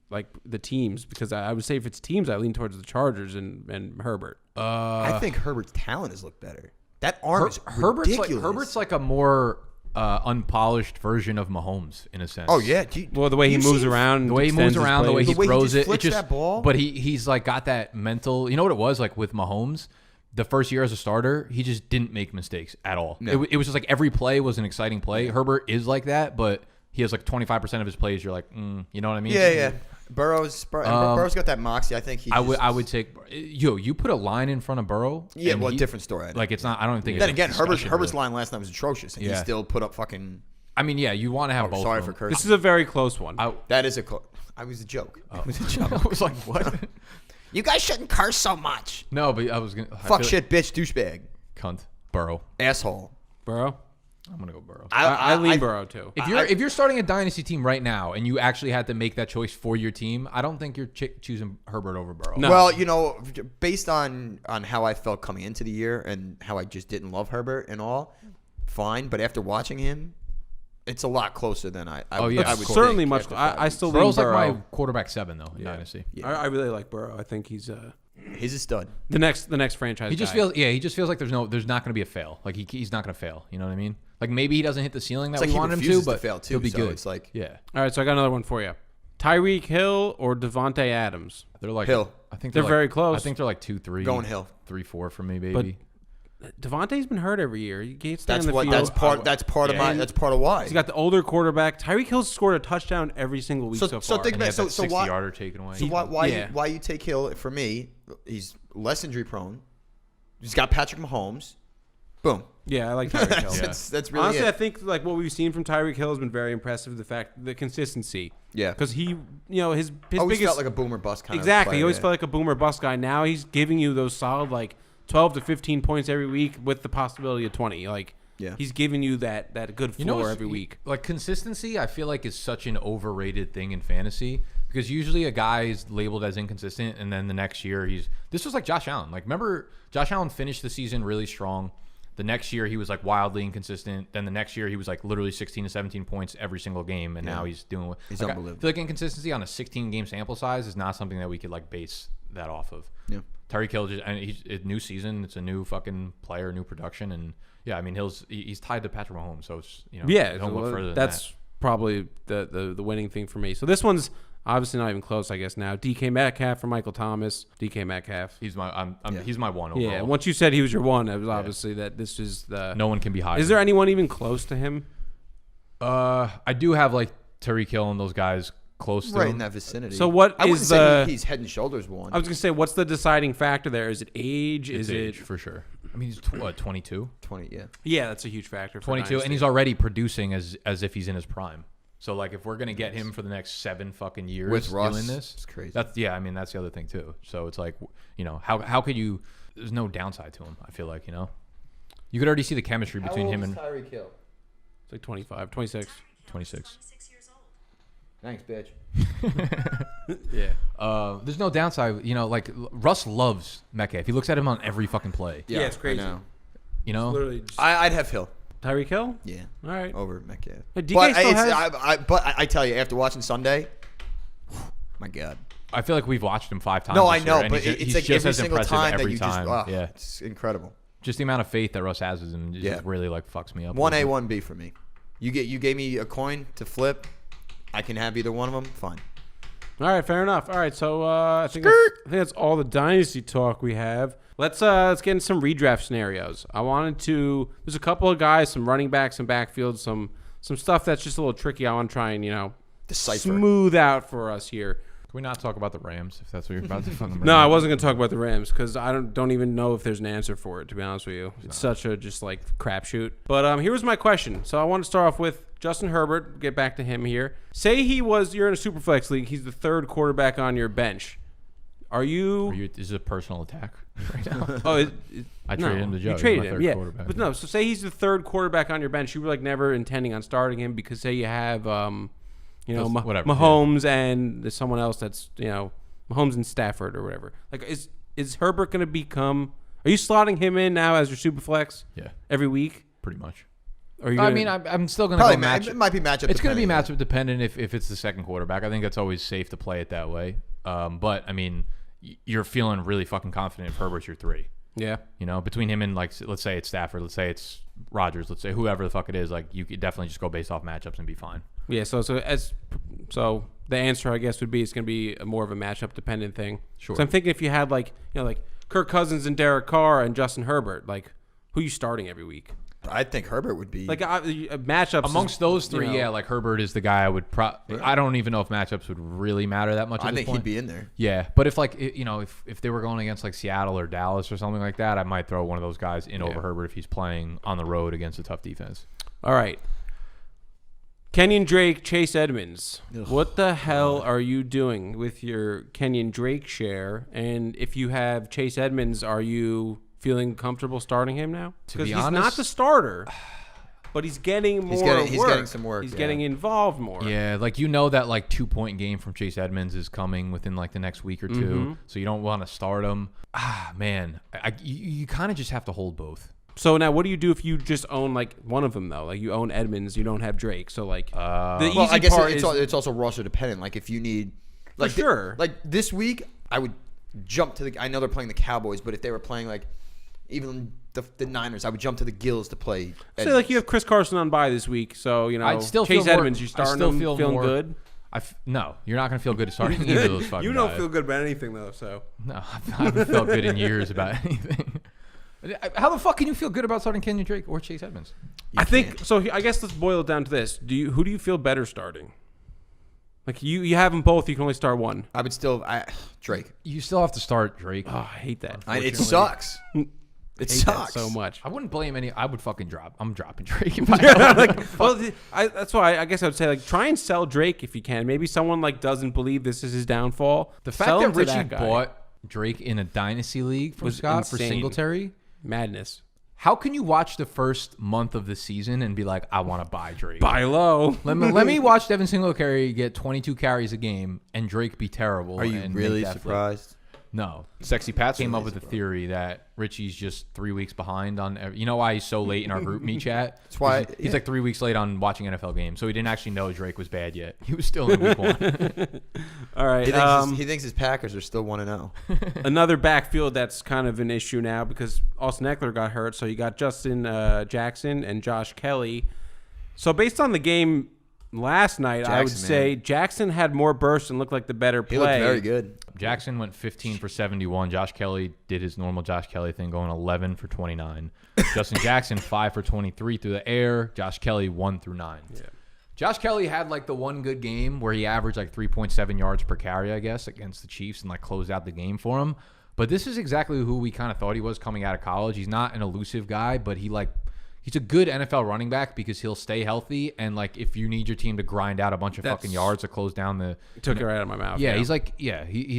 like the teams? Because I would say if it's teams, I lean towards the Chargers and Herbert. I think Herbert's talent has looked better. That arm is ridiculous. Herbert's like a more unpolished version of Mahomes in a sense. Oh yeah, Well, the way he moves around, The way he moves around, the way he The way he throws just it, flicks that ball. But he's like got that mental. You know what it was like with Mahomes? The first year as a starter, he just didn't make mistakes at all. No. It was just like every play was an exciting play. Herbert is like that, but he has like 25% of his plays. You're like, you know what I mean? Yeah. Burrow's got that moxie. I think he. I would take you put a line in front of Burrow. Yeah, and well, different story. Like it's not. I don't think. Then it's again, a Herbert's discussion, really. line last night was atrocious, and he Yeah. still put up fucking. I mean, yeah, you want to have both. Sorry of for them. cursing. This is a very close one. That is a. I was a joke. It was a joke. I was like, what? You guys shouldn't curse so much. No, but I was gonna. Fuck shit, bitch, douchebag, cunt. Burrow. asshole. Burrow. I'm gonna go Burrow. I lean Burrow too. If you're starting a dynasty team right now and you actually had to make that choice for your team, I don't think you're choosing Herbert over Burrow. No. Well, based on how I felt coming into the year and how I just didn't love Herbert and all, fine. But after watching him, it's a lot closer than I would certainly think much. after I 5 still weeks. lean Burrow's Burrow. like my quarterback 7 though in dynasty. Yeah. I really like Burrow. I think he's He's a stud. the next franchise. He just guy. feels like there's not going to be a fail. Like he's not going to fail. You know what I mean? Like maybe he doesn't hit the ceiling that It's like we he want him to, refuses but fail too. he'll be so good. It's like Yeah, All right, so I got another one for you. Tyreek Hill or Devontae Adams? they're like Hill. I think They're like, very close. I think they're like 2-3. Going Hill. 3-4 for me, baby. Devontae's been hurt every year. He can't stay That's on the what. field. That's part of why. He's got the older quarterback. Tyreek Hill's scored a touchdown every single week so far. So think And he about had that so why 60-yarder taken away. So Yeah. why you take Hill? For me, he's less injury prone. He's got Patrick Mahomes. Boom. Yeah, I like Tyreek Hill. That's really Honestly, it. I think like what we've seen from Tyreek Hill has been very impressive. The consistency. Yeah. Because he, his always biggest felt like a boomer bust kind of exactly. player, He always yeah. felt like a boomer bust guy. Now he's giving you those solid like 12 to 15 points every week with the possibility of 20. Like Yeah. he's giving you that good floor what's- every week. Like consistency, I feel like is such an overrated thing in fantasy because usually a guy is labeled as inconsistent, and then the next year this was like Josh Allen. Like remember, Josh Allen finished the season really strong. The next year he was like wildly inconsistent. Then the next year he was like literally 16 to 17 points every single game, and now he's doing. He's like, unbelievable. I feel like inconsistency on a 16 game sample size is not something that we could like base that off of. Yeah. Tyreek Hill, he's a new season. It's a new fucking player, new production, and yeah, I mean he's tied to Patrick Mahomes, so it's Yeah, don't look further than that's that. probably the winning thing for me. So this one's obviously not even close, I guess. Now DK Metcalf for Michael Thomas. DK Metcalf. He's my one overall. Yeah. Once you said he was your one, it was obviously that this is the. No one can be higher. Is there anyone even close to him? I do have like Tyreek Hill and those guys close to right him. in that vicinity. So what I wouldn't is say the? he's head and shoulders one. I was gonna say, what's the deciding factor there? Is it age? It's Is age, it? for sure? I mean, he's 22, 20. Yeah. Yeah, that's a huge factor. For 22, Dynasty. and he's already producing as if he's in his prime. So like, if we're gonna get him for the next 7 fucking years With Russ, doing this, it's crazy. I mean, that's the other thing too. So it's like, how could you? There's no downside to him. I feel like you could already see the chemistry between him and Tyreek Hill? It's like 25, 26. 26. Thanks, bitch. Yeah. There's no downside. Like Russ loves Metcalf. He looks at him on every fucking play. Yeah, it's crazy. I know. Literally, just, I'd have Hill. Tyreek Hill. Yeah. All right. Over Metcalf. But DK But still it's- has. I tell you, after watching Sunday, my God. I feel like we've watched him 5 times. No, I this year, know, and but he's it's like just every as single impressive time that every you time. just, Yeah, it's incredible. just the amount of faith that Russ has in him just really like fucks me up. 1A, 1B for me. You gave me a coin to flip. I can have either one of them. Fine. All right, fair enough. All right, so I think that's all the dynasty talk we have. Let's get into some redraft scenarios. There's a couple of guys, some running backs, some backfield, some stuff that's just a little tricky. I want to try and Decipher. smooth out for us here. Can we not talk about the Rams if that's what you're about to fucking bring No, I up? wasn't going to talk about the Rams because I don't even know if there's an answer for it, to be honest with you. It's such a just like crapshoot. But here was my question. So I want to start off with Justin Herbert. Get back to him here. Say you're in a Superflex league. He's the third quarterback on your bench. Is this a personal attack right now? I traded him to Joe. You He's traded my him, third yeah. quarterback. But no, so say he's the third quarterback on your bench. You were like never intending on starting him because say you have, Whatever, Mahomes and there's someone else that's Mahomes and Stafford or whatever. Like is Herbert going to become? Are you slotting him in now as your Superflex? Yeah, Every week. pretty much. Or are you I gonna, mean, I'm still going Probably to go match. it might be matchup. It's going to be dependent, matchup dependent if it's the second quarterback. I think that's always safe to play it that way. But I mean, you're feeling really fucking confident if Herbert's your 3. yeah. Between him and like, let's say it's Stafford, let's say it's Rodgers, let's say whoever the fuck it is, like you could definitely just go based off matchups and be fine. Yeah. So the answer I guess would be it's going to be more of a matchup dependent thing. Sure. So I'm thinking if you had like Kirk Cousins and Derek Carr and Justin Herbert, like who you starting every week? I think Herbert would be. Like matchups Amongst those 3, you know, like Herbert is the guy I would. I don't even know if matchups would really matter that much. At I this think point. he'd be in there. Yeah, but if like if they were going against like Seattle or Dallas or something like that, I might throw one of those guys in over Herbert if he's playing on the road against a tough defense. All right. Kenyon Drake, Chase Edmonds. What the hell are you doing with your Kenyon Drake share? And if you have Chase Edmonds, are you feeling comfortable starting him now? To be he's honest, not the starter. but he's getting more He's work. getting some work. He's yeah. getting involved more. Yeah, like that like 2-point game from Chase Edmonds is coming within like the next week or two, so you don't want to start him. Man, you kind of just have to hold both. So now, what do you do if you just own like one of them though? Like you own Edmonds, you don't have Drake. So like the easy I guess part it's also roster dependent. Like if you need, like sure, like this week, I would jump to the. I know they're playing the Cowboys, but if they were playing like even the Niners, I would jump to the Gills to play. Say like you have Chris Carson on bye this week, so you know I'd still Chase feel more- Edmonds, you I starting still him, feel feeling more- good. No, you're not gonna feel good starting either of those fucking You don't guys. feel good about anything though, so No, I haven't felt good in years about anything. How the fuck can you feel good about starting Kenyon Drake or Chase Edmonds? I think so. I guess let's boil it down to this: who do you feel better starting? Like you have them both, you can only start one. I would still Drake. You still have to start Drake. Oh, I hate that. It sucks. It Hate that sucks so much. I wouldn't blame any. I would fucking drop. I'm dropping Drake. If I Well, that's why I guess I would say like try and sell Drake if you can. Maybe someone like doesn't believe this is his downfall. the Sell fact him that to Richie guy. bought Drake in a dynasty league from Was Scott for insane. Singletary. Madness. How can you watch the first month of the season and be like, I want to buy Drake? Buy low. Let me watch Devin Singletary get 22 carries a game and Drake be terrible. Are you and really make that flip. surprised? No. Sexy Pat's Came up with a theory that Richie's just 3 weeks behind on. You know why he's so late in our group me chat? That's why He's like 3 weeks late on watching NFL games, so he didn't actually know Drake was bad yet. He was still in week 1. All right. He thinks his Packers are still 1-0. Another backfield that's kind of an issue now because Austin Eckler got hurt, so you got Justin Jackson and Josh Kelly. So based on the game last night, I would Jackson, say Jackson had more bursts and looked like the better play. He looked very good. Jackson went 15 for 71. Josh Kelly did his normal Josh Kelly thing, going 11 for 29. Justin Jackson 5 for 23 through the air. Josh Kelly 1 through 9. Yeah. Josh Kelly had like the one good game where he averaged like 3.7 yards per carry, I guess, against the Chiefs and like closed out the game for him. But this is exactly who we kind of thought he was coming out of college. He's not an elusive guy, but he's a good NFL running back because he'll stay healthy. And like if you need your team to grind out a bunch of fucking yards to close down the, Took it right out of my mouth. yeah, he's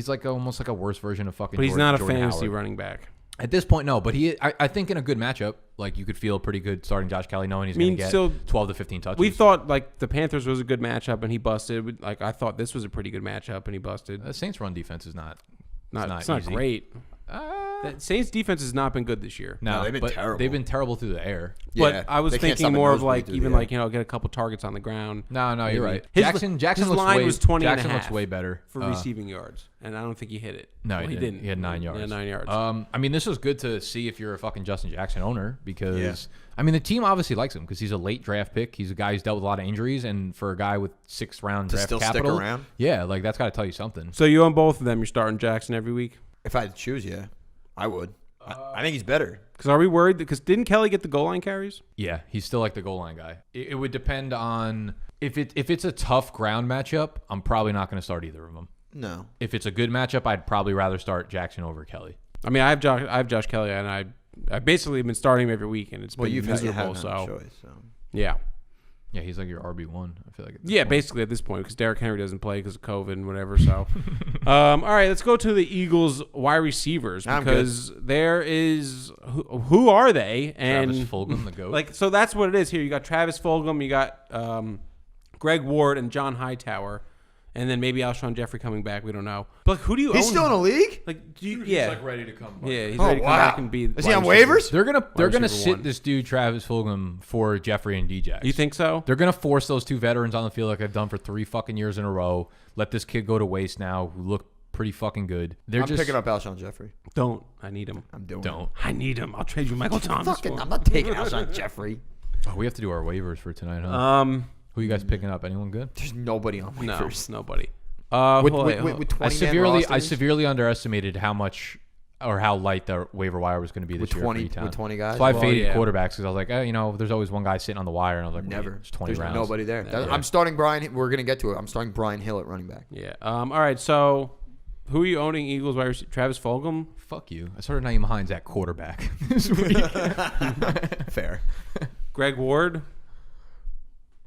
like almost like a worse version of fucking. But he's not a Jordan fantasy Howard. running back. At this point, no. But I think in a good matchup, like you could feel pretty good starting Josh Kelly, knowing he's going to get still, 12 to 15 touches. We thought like the Panthers was a good matchup and he busted. Like I thought this was a pretty good matchup and he busted. the Saints' run defense is not. It's not easy. great. The Saints defense has not been good this year. No, they've been but terrible. They've been terrible through the air. But I was they can't thinking stop a more of nosebleed like through even the like get a couple targets on the ground. No, you're Maybe. right. His- Jackson his looks line way, was 20 and a Jackson looks half way better for receiving yards, and I don't think he hit it. No, Well, he didn't. He had 9 yards. Yeah, 9 yards. I mean, this was good to see if you're a fucking Justin Jackson owner because I mean the team obviously likes him because he's a late draft pick. He's a guy who's dealt with a lot of injuries, and for a guy with 6th round To draft still stick capital, around? yeah, like that's got to tell you something. So you own both of them. You're starting Jackson every week. If I had to choose, yeah, I would. I think he's better. Because are we worried? Because didn't Kelly get the goal line carries? Yeah, he's still like the goal line guy. It would depend on if it's a tough ground matchup. I'm probably not going to start either of them. No. If it's a good matchup, I'd probably rather start Jackson over Kelly. I mean, I have Josh Kelly, and I basically been starting him every week, and it's been miserable. Choice, so. Yeah. Yeah, he's like your RB1. I feel like. Yeah, basically at this point, because Derrick Henry doesn't play because of COVID and whatever. So, all right, let's go to the Eagles wide receivers because there is who are they? And Travis Fulgham, the GOAT. like, so that's what it is here. You got Travis Fulgham, you got Greg Ward and John Hightower, and then maybe Alshon Jeffrey coming back. We don't know. But who do you? He's own? still in the league? Like, do you? Yeah, ready to come. yeah, he's Oh, ready to come wow. back and be. Is he on wide receiver. waivers? They're gonna receiver sit one. this dude Travis Fulgham for Jeffrey and dj. You think so? They're gonna force those two veterans on the field like I've done for 3 fucking years in a row. Let this kid go to waste now, who look pretty fucking good. I'm picking up Alshon Jeffrey. Don't. I need him. I'm doing Don't. it. I need him. I'll trade you Michael Thomas. for him. I'm not taking Alshon Jeffrey. Oh, we have to do our waivers for tonight, huh? Who you guys picking up? Anyone good? There's nobody on No, waivers. nobody. With hold on. 20 I severely underestimated how much or how light the waiver wire was going to be this With year. 20 for E-Town. with 20 guys? So I Well, faded yeah. quarterbacks because I was like, there's always one guy sitting on the wire, and I was like, Never. It's 20 There's rounds. nobody there. I'm starting Brian. We're going to get to it. I'm starting Brian Hill at running back. Yeah. All right. So, who are you owning? Eagles wide receiver? Travis Fulgham. Fuck you. I started Naeem Hines at quarterback this week. Fair. Greg Ward.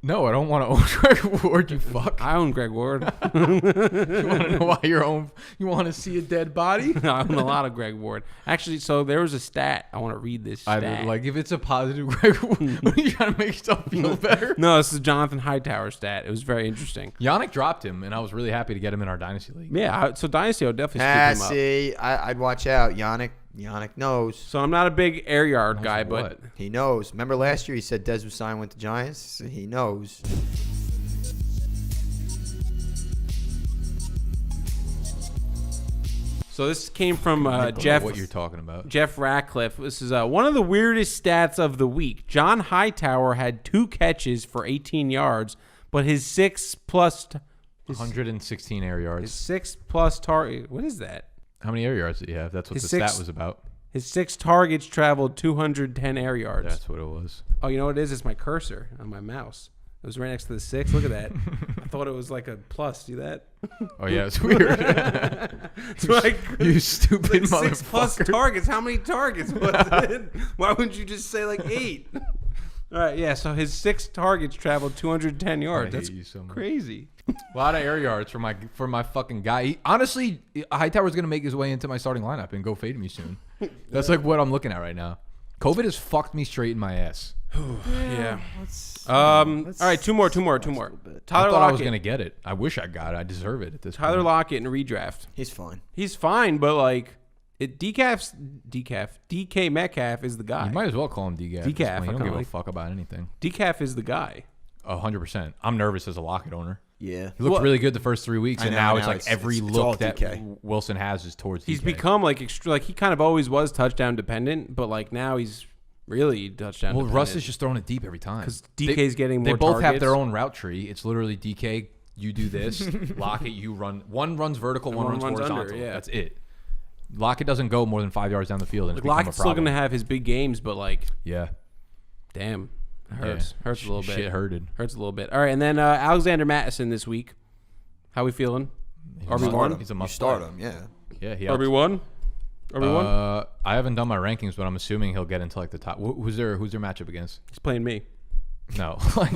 No, I don't want to own Greg Ward. You fuck. I own Greg Ward. You want to know why you're own? You want to see a dead body? I own a lot of Greg Ward. Actually, so there was a stat. I want to read this stat. I like if it's a positive Greg Ward. What are you trying to make yourself feel better? No, this is Jonathan Hightower stat. It was very interesting. Yannick dropped him, and I was really happy to get him in our Dynasty League. Yeah, so Dynasty will definitely scoop him up. See, I'd watch out. Yannick knows. So I'm not a big air yard guy, but He knows. Remember last year he said Dez was signed with the Giants? So he knows. so this came from Jeff, Jeff. what you're talking about? Jeff Ratcliffe. This is one of the weirdest stats of the week. John Hightower had 2 catches for 18 yards, but his 116 air yards. 6+ target. What is that? How many air yards did he have? That's what His the six- stat was about. His 6 targets traveled 210 air yards. That's what it was. Oh, you know what it is? It's my cursor on my mouse. It was right next to the 6. Look at that. I thought it was like a plus. See that? Oh yeah, it's weird. It's like, You stupid like 6+ motherfucker. targets. How many targets was it? Why wouldn't you just say like 8? All right, yeah. So his 6 targets traveled 210 yards. hate That's you so much. crazy. A lot of air yards for my fucking guy. Honestly, Hightower's gonna make his way into my starting lineup and go fade me soon. That's like what I'm looking at right now. COVID has fucked me straight in my ass. Yeah. All right, two more. I Tyler thought I was Lockett. gonna get it. I wish I got it. I deserve it at this Tyler point. Lockett in redraft. He's fine. He's fine, but like DK Metcalf is the guy. You might as well call him DCAF. DCAF, He I don't kinda give a like- fuck about anything. DCAF is the guy. 100%. I'm nervous as a Lockett owner. Yeah. He looked Well- really good the first 3 weeks, I and know, now I it's know. like every It's all look that DK. Wilson has is towards He's DK. become like he kind of always was touchdown dependent, but like now he's really touchdown Well, dependent. Russ is just throwing it deep every time. 'Cause DK's getting They more both have targets. their own route tree. It's literally DK, you do this. Lockett, you run. One runs vertical, one runs horizontal. under, yeah. That's it. Lockett doesn't go more than 5 yards down the field, and Like it's become a Lockett's still problem. gonna have his big games, but like, Yeah. damn, it hurts. Yeah. Hurts a little bit. Shit hurted. Hurts a little bit. All right, and then Alexander Mattison this week. How we feeling? RB1? He's a You must start play. him, yeah. Yeah, he RB1? RB1? I haven't done my rankings, but I'm assuming he'll get into like the top. Who's their matchup against? He's playing me. No, like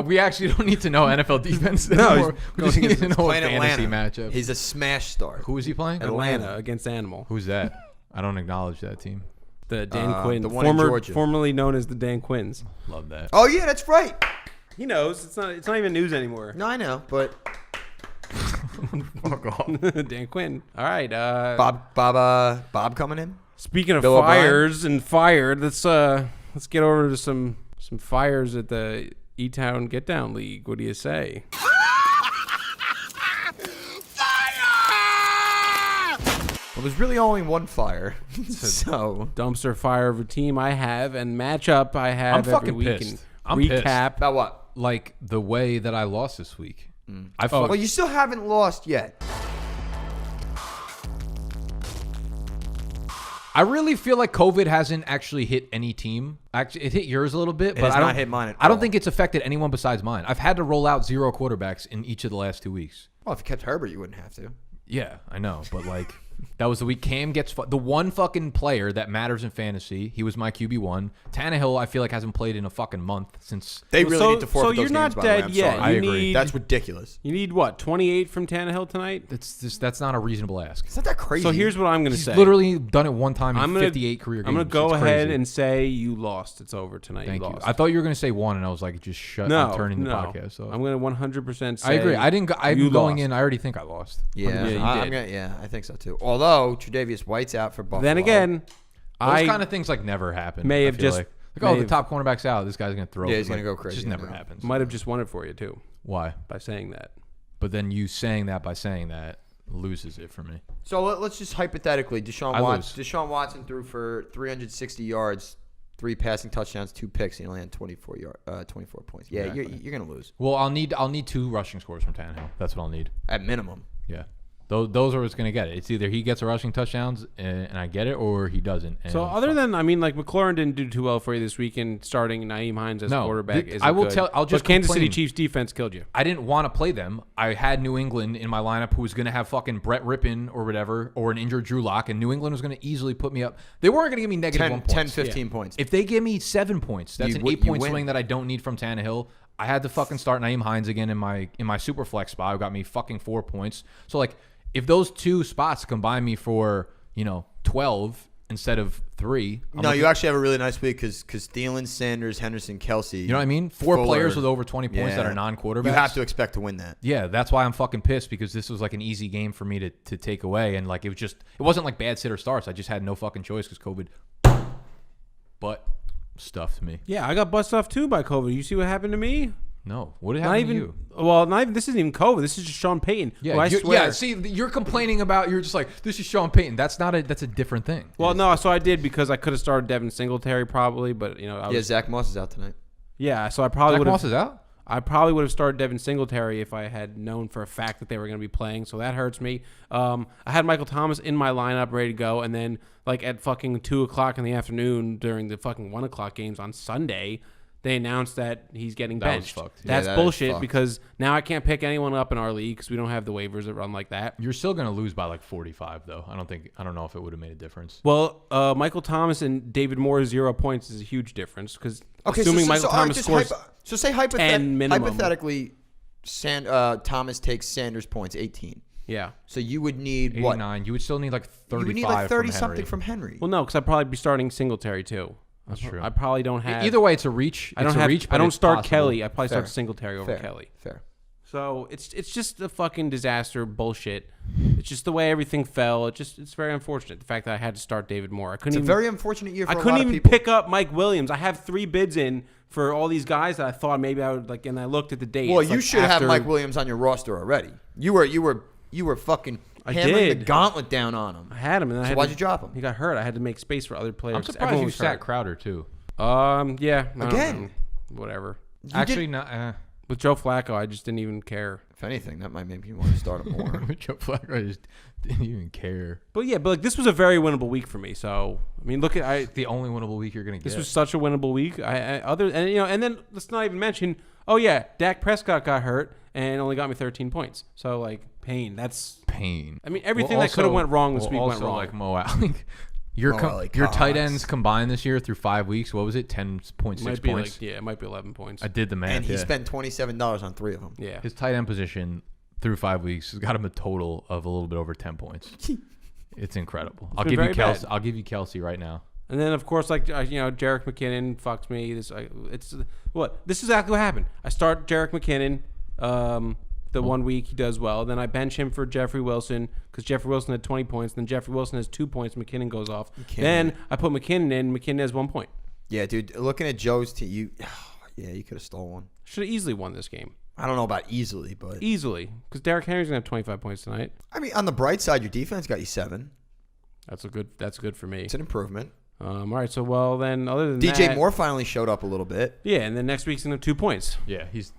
we actually don't need to know NFL defense. No, anymore. We just need to know a Playing fantasy Atlanta. matchup. He's a smash start. Who is he playing? Atlanta against Animal. Who's that? I don't acknowledge that team. The Dan Quinn. the one in Georgia. Formerly known as the Dan Quinns. Love that. Oh yeah, that's right. He knows. It's not even news anymore. No, I know, but Fuck off. Dan Quinn. All right. Bob coming in. Speaking of Bill O'Brien? fires and fired, let's get over to some fires at the E-Town Get Down League. What do you say? Well, there's really only one fire, so Dumpster fire of a team I have and matchup I have I'm every fucking week. pissed. And I'm recap. about what? Like the way that I lost this week. I Oh. Well, you still haven't lost yet. I really feel like COVID hasn't actually hit any team. Actually, it hit yours a little bit, but has I don't not hit mine at I don't all. think it's affected anyone besides mine. I've had to roll out 0 quarterbacks in each of the last 2 weeks. Well, if you kept Herbert, you wouldn't have to. Yeah, I know, but like that was the week. Cam gets the one fucking player that matters in fantasy. He was my QB1. Tannehill, I feel like hasn't played in a fucking month since. They really So- need to forfeit so those you're games, not by the way. dead I'm yet. sorry. I You agree. need That's ridiculous. you need what? 28 from Tannehill tonight? That's not a reasonable ask. It's not that crazy. So here's what I'm going to He's say. literally done it one time in I'm gonna 58 career games. I'm going to go It's ahead crazy. and say you lost. It's over tonight. Thank you you. lost. I thought you were going to say one, and I was like, just shut. no, I'm turning the no. podcast off. I'm going to 100% say I agree. I didn't. I'm you going lost. in. I already think I lost. Yeah, you I'm did. I think so too. Although Tre'Davious White's out for Buffalo. Then again, Those kind of things like never happen. may I have feel just- like may oh, the have- top cornerback's out. This guy's going to throw. Yeah, it. he's gonna Like, go It crazy just never now. happens. might have just won it for you too Why? by saying that. But then you saying that by saying that loses it for me. So let's just hypothetically, I Deshaun Watson threw for 360 yards, 3 passing touchdowns, 2 picks. He only had 24 points. Yeah, Exactly. you're gonna lose Well, I'll need 2 rushing scores from Tannehill. That's what I'll need. at minimum. Yeah. Those are what's going to get it. It's either he gets a rushing touchdowns and I get it, or he doesn't. And So other than, like McLaurin didn't do too well for you this weekend, starting Naeem Hines as No, quarterback. I will tell. I'll just But Kansas City complain. Chiefs defense killed you. I didn't want to play them. I had New England in my lineup who was going to have fucking Brett Rippon or whatever, or an injured Drew Lock, and New England was going to easily put me up. They weren't going to give me negative 1 point. 10, 15 points. If they give me 7 points, that's You an wi- 8-point you win. swing that I don't need from Tannehill. I had to fucking start Naeem Hines again in my super flex spot. It got me fucking 4 points. So like, if those 2 spots combine me for 12 instead of 3, you actually have a really nice week because Thielen, Sanders, Henderson, Kelsey. You know what I mean? 4 Fuller. players with over 20 points that are non-quarterbacks. You have to expect to win that. Yeah, that's why I'm fucking pissed, because this was like an easy game for me to take away, and like it wasn't like bad sit or starts. I just had no fucking choice because COVID butt stuffed me. Yeah, I got bust off too by COVID. You see what happened to me? No, what Not happened even. to you? Well, not even. This isn't even COVID. This is just Sean Payton. Yeah, who I swear. yeah. See, you're complaining about. You're just like, this is Sean Payton. That's a different thing. Well, no. So I did, because I could have started Devin Singletary probably, but Zach Moss is out tonight. Yeah, so I probably would Zach Moss have. is out. I probably would have started Devin Singletary if I had known for a fact that they were going to be playing. So that hurts me. I had Michael Thomas in my lineup ready to go, and then like at fucking 2:00 in the afternoon during the fucking 1:00 games on Sunday, they announced that he's getting That was benched. fucked. Yeah, That's that is bullshit, fucked. because now I can't pick anyone up in our league because we don't have the waivers that run like that. You're still gonna lose by like 45 though. I don't know if it would have made a difference. Well, Michael Thomas and David Moore 0 points is a huge difference, because assuming Michael all right, Thomas just scores so say 10 minimum. hypothetically, Thomas takes Sanders' points 18. yeah. So you would need 89. what? You would still need like 35. You would need like 30 from something Henry. from Henry. Well, no, because I'd probably be starting Singletary too. That's true. I probably don't have. Either way, it's a reach. I don't It's a have. reach, I but don't it's start possible. Kelly. I probably Fair. start Singletary over Kelly. Fair. So it's just a fucking disaster bullshit. It's just the way everything fell. It's very unfortunate, the fact that I had to start David Moore. I couldn't It's a even. very unfortunate year for I a couldn't lot of even people. pick up Mike Williams. I have 3 bids in for all these guys that I thought maybe I would like, and I looked at the date. Well, It's you like should have after- Mike Williams on your roster already. You were fucking I hammering the did. gauntlet down on him. I had him, and I So had why'd to- you drop him? He got hurt. I had to make space for other players. I'm 'cause surprised everyone you was sat hurt. Crowder too. Yeah. I don't Again. know. Whatever. Actually, not. With Joe Flacco, I just didn't even care. If anything, that might make you want to start him more. Joe Flacco just didn't even care. But yeah, but like this was a very winnable week for me. So I mean, look at The only winnable week you're gonna get. this was such a winnable week. And then let's not even mention. Oh yeah, Dak Prescott got hurt and only got me 13 points. So like pain. That's pain. I mean, everything that could have went wrong this week went also, wrong. like Mo Alley. Your Mo Alley your tight Cox. ends combined this year through 5 weeks. What was it? 10.6 might be points. like it might be 11 points. I did the math. And he yeah. spent $27 on 3 of them. Yeah. His tight end position through 5 weeks has got him a total of a little bit over 10 points. It's incredible. I'll been give you very Kelsey. bad. I'll give you Kelsey right now. And then of course, like Jerick McKinnon fucks me. This is exactly what happened. I start Jerick McKinnon. The 1 week he does well. Then I bench him for Jeffrey Wilson because Jeffrey Wilson had 20 points. Then Jeffrey Wilson has 2 points. McKinnon goes off. Then I put McKinnon in. McKinnon has 1 point. Yeah, dude. Looking at Joe's team, you could have stole one. Should have easily won this game. I don't know about easily, but Easily. Because Derrick Henry's going to have 25 points tonight. I mean, on the bright side, your defense got you 7. That's good for me. It's an improvement. All right. So, well, then other than DJ that, Moore finally showed up a little bit. Yeah, and then next week's going to have 2 points. Yeah, he's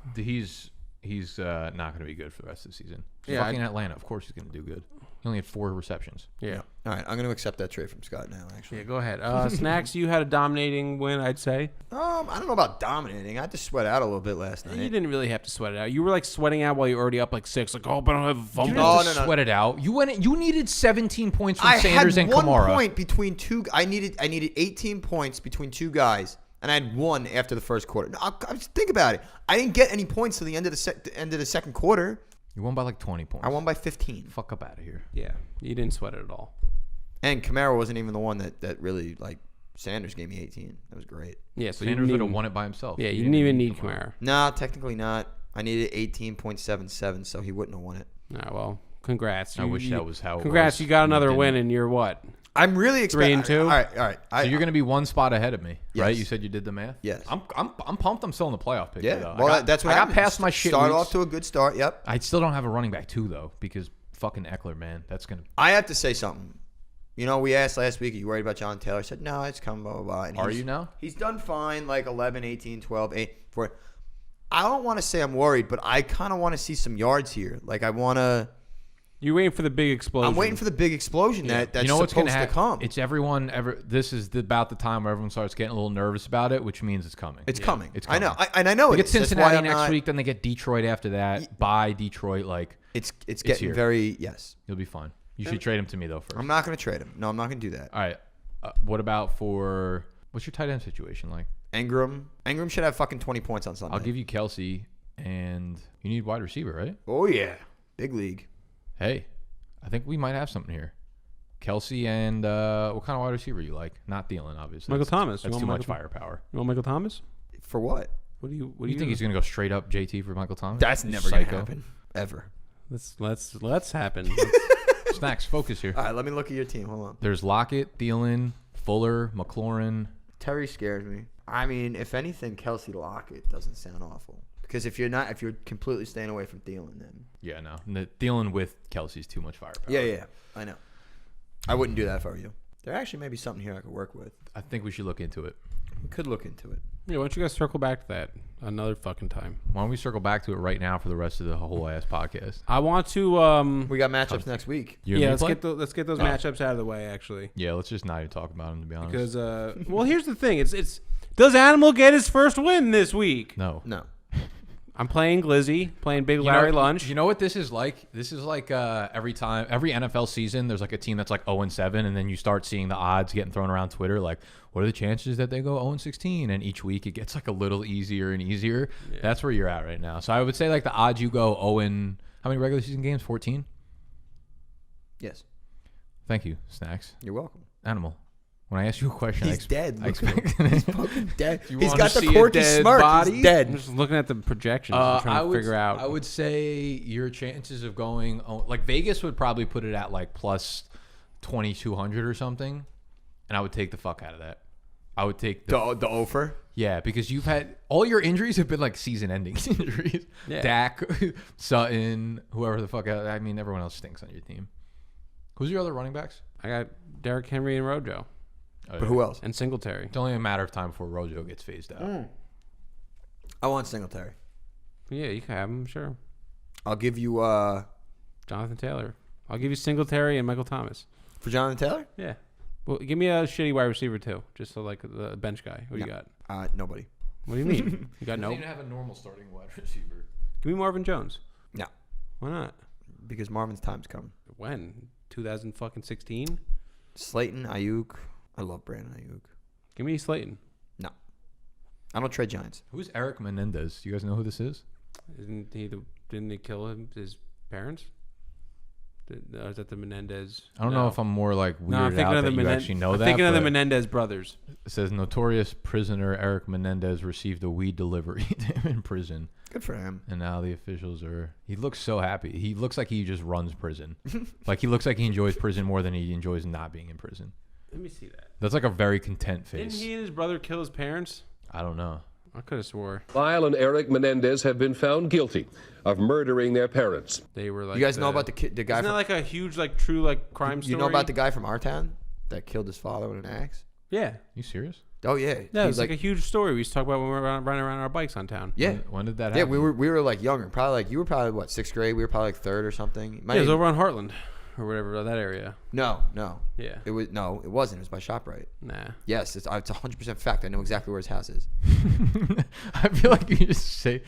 not going to be good for the rest of the season. He's Yeah, fucking Atlanta. Of course he's going to do good. He only had 4 receptions. Yeah. All right, I'm going to accept that trade from Scott now, actually. Yeah, go ahead. Snacks, you had a dominating win, I'd say. I don't know about dominating. I had to sweat out a little bit last night. You didn't really have to sweat it out. You were like sweating out while you were already up like 6. Like, oh, but I don't have a You fumble. didn't have to sweat it out. You needed 17 points from I Sanders had and 1 Kamara. point between two. I needed 18 points between 2 guys, and I had 1 after the first quarter. No, think about it. I didn't get any points till the end of the second quarter. You won by like 20 points. I won by 15. Fuck up out of here. Yeah, you didn't sweat it at all. And Kamara wasn't even the one that really, like, Sanders gave me 18. That was great. Yeah, so Sanders you would didn't have even, won it by himself. Yeah, He you didn't even need Kamara. Kamara. Nah, technically not. I needed 18.77, so he wouldn't have won it. Nah, well, congrats. I wish that was how it Congrats, was. you got another You win, didn't. and you're what? I'm really expecting 3-2? All right. So you're going to be 1 spot ahead of me, right? Yes. You said you did the math. Yes. I'm pumped. I'm still in the playoff picture. Yeah. Though. Well, that's what I got happened. past my shit. Start weeks. off to a good start. Yep. I still don't have a running back too though because fucking Eckler, man, that's gonna. I have to say something. We asked last week, are you worried about John Taylor? I said, no, it's coming, blah, blah, blah. And Are you now? He's done fine, like 11, 18, 12, 8, 4. I don't want to say I'm worried, but I kind of want to see some yards here. Like, I want to. You're waiting for the big explosion. I'm waiting for the big explosion that's you know what's supposed gonna to come. It's everyone ever. This is about the time where everyone starts getting a little nervous about it, which means it's coming. It's coming. It's I coming. know. I know They it get is. That's why Cincinnati I'm next not- week, then they get Detroit after that. Bye Detroit, like It's getting here. very, yes. you'll be fine. You should trade him to me though first. I'm not going to trade him. No, I'm not going to do that. All right. What about what's your tight end situation like? Ingram should have fucking 20 points on Sunday. I'll give you Kelsey, and you need wide receiver, right? Oh, yeah. Big league. Hey, I think we might have something here. Kelsey and what kind of wide receiver you like? Not Thielen, obviously. Michael Thomas. That's You too want much firepower. You want Michael Thomas? For what? What do you You think he's going to go straight up JT for Michael Thomas? That's never going to Psycho. happen. Ever. Let's happen. Snacks, focus here. All right, let me look at your team. Hold on. There's Lockett, Thielen, Fuller, McLaurin. Terry scares me. I mean, if anything, Kelsey Lockett doesn't sound awful. Because if you're completely staying away from Thielen, then Yeah, no. Thielen with Kelsey's too much firepower. yeah, I know. I wouldn't do that if I were you. There actually may be something here I could work with. I think we should look into it. We could look into it. Yeah, why don't you guys circle back to that another fucking time? Why don't we circle back to it right now for the rest of the whole ass podcast? I want to. We got matchups next week. You and Yeah, me let's play? let's get those matchups out of the way. Actually, Yeah, let's just not even talk about him, to be honest. because well, here's the thing. It's does Animal get his first win this week? No. I'm playing Glizzy, playing Big Larry Lunch. You know what this is like? This is like every NFL season, there's like a team that's like 0-7, and then you start seeing the odds getting thrown around Twitter. Like, what are the chances that they go 0-16? And each week it gets like a little easier and easier. Yeah. That's where you're at right now. So I would say like the odds you go 0 how many regular season games? 14? Yes. Thank you, Snacks. You're welcome. Animal. When I ask you a question, He's dead. I expect He's fucking dead. You He's wanna got the see a quirky dead smirk. body? He's dead. I'm just looking at the projections. I'm trying to figure out. I would say your chances of going like Vegas would probably put it at like plus 2,200 or something, and I would take the fuck out of that. I would take the offer. Yeah, because you've had all your injuries have been like season-ending injuries. Yeah. Dak, Sutton, whoever the fuck. I mean, everyone else stinks on your team. Who's your other running backs? I got Derrick Henry and Rojo. But who else? And Singletary. It's only a matter of time before Rojo gets phased out. I want Singletary. Yeah, you can have him, sure. I'll give you Jonathan Taylor. I'll give you Singletary and Michael Thomas. for Jonathan Taylor. Yeah. Well, give me a shitty wide receiver too, just so like the bench guy. What do you got? Nobody. What do you mean? You got no? Doesn't even have a normal starting wide receiver. Give me Marvin Jones. No, Why not? because Marvin's time's coming. When? 2016? Slayton, Ayuk. I love Brandon Ayuk. Give me Slayton. No, I don't trade Giants. Who's Eric Menendez? Do you guys know who this is? Didn't they kill his parents? Is that the Menendez? I don't know if I'm more like weirded I'm thinking out of the that you actually know I'm that. thinking of the but Menendez brothers. It says notorious prisoner Eric Menendez received a weed delivery to him in prison. Good for him. And now the officials are... He looks so happy. He looks like he just runs prison. Like he looks like he enjoys prison more than he enjoys not being in prison. Let me see that. That's like a very content face. Didn't he and his brother kill his parents? I don't know. I could have swore. Lyle and Eric Menendez have been found guilty of murdering their parents. They were like... You guys know about the guy Isn't from... that like a huge, like, true, like, crime story? You know about the guy from our town that killed his father with an axe? Yeah. You serious? Oh, yeah. Yeah, it's like a huge story we used to talk about when we were running around our bikes on town. Yeah. When did that happen? Yeah, we were like younger. Probably like, you were probably, what, 6th grade? We were probably like 3rd or something. Yeah, it was over on Heartland or whatever, that area. No. Yeah. It wasn't. It was by ShopRite. Nah. Yes, it's 100% fact. I know exactly where his house is. I feel like you just say...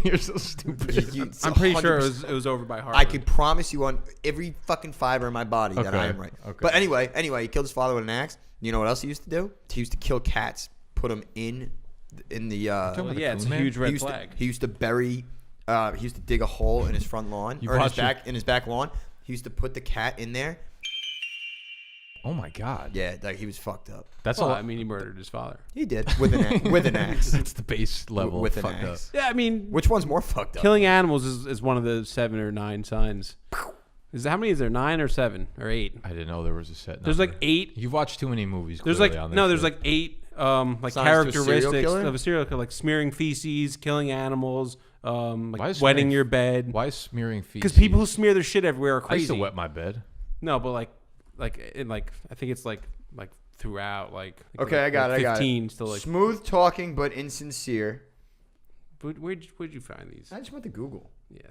You're so stupid. I'm pretty sure it was over by Heartland. I can promise you on every fucking fiber in my body that I am right. Okay. But anyway, he killed his father with an axe. You know what else he used to do? He used to kill cats, put them in the. Well, yeah, it's a man? huge red he used flag. he used to bury. He used to dig a hole in his front lawn You or watch in his back lawn. He used to put the cat in there. Oh my god. Yeah, like he was fucked up. That's Well, all. I mean, he murdered his father. He did with an axe. That's the base level. With an fucked up. axe. Yeah, I mean, Which one's more fucked up? killing animals is one of the 7 or 9 signs. How many is there? 9 or 7 or 8? I didn't know there was a set number. There's like 8. You've watched too many movies. There's clearly like on this no. There's shit. like 8 like Signs to a serial characteristics killer? of a serial killer, like smearing feces, killing animals, Why like is wetting smearing- your bed. Why is smearing feet? Because people who smear their shit everywhere are I crazy. used to wet my bed. No, but like I think it's like throughout like. Okay, I got it. 15 still like. Smooth talking but insincere. Where'd you find these? I just went to Google. Yeah.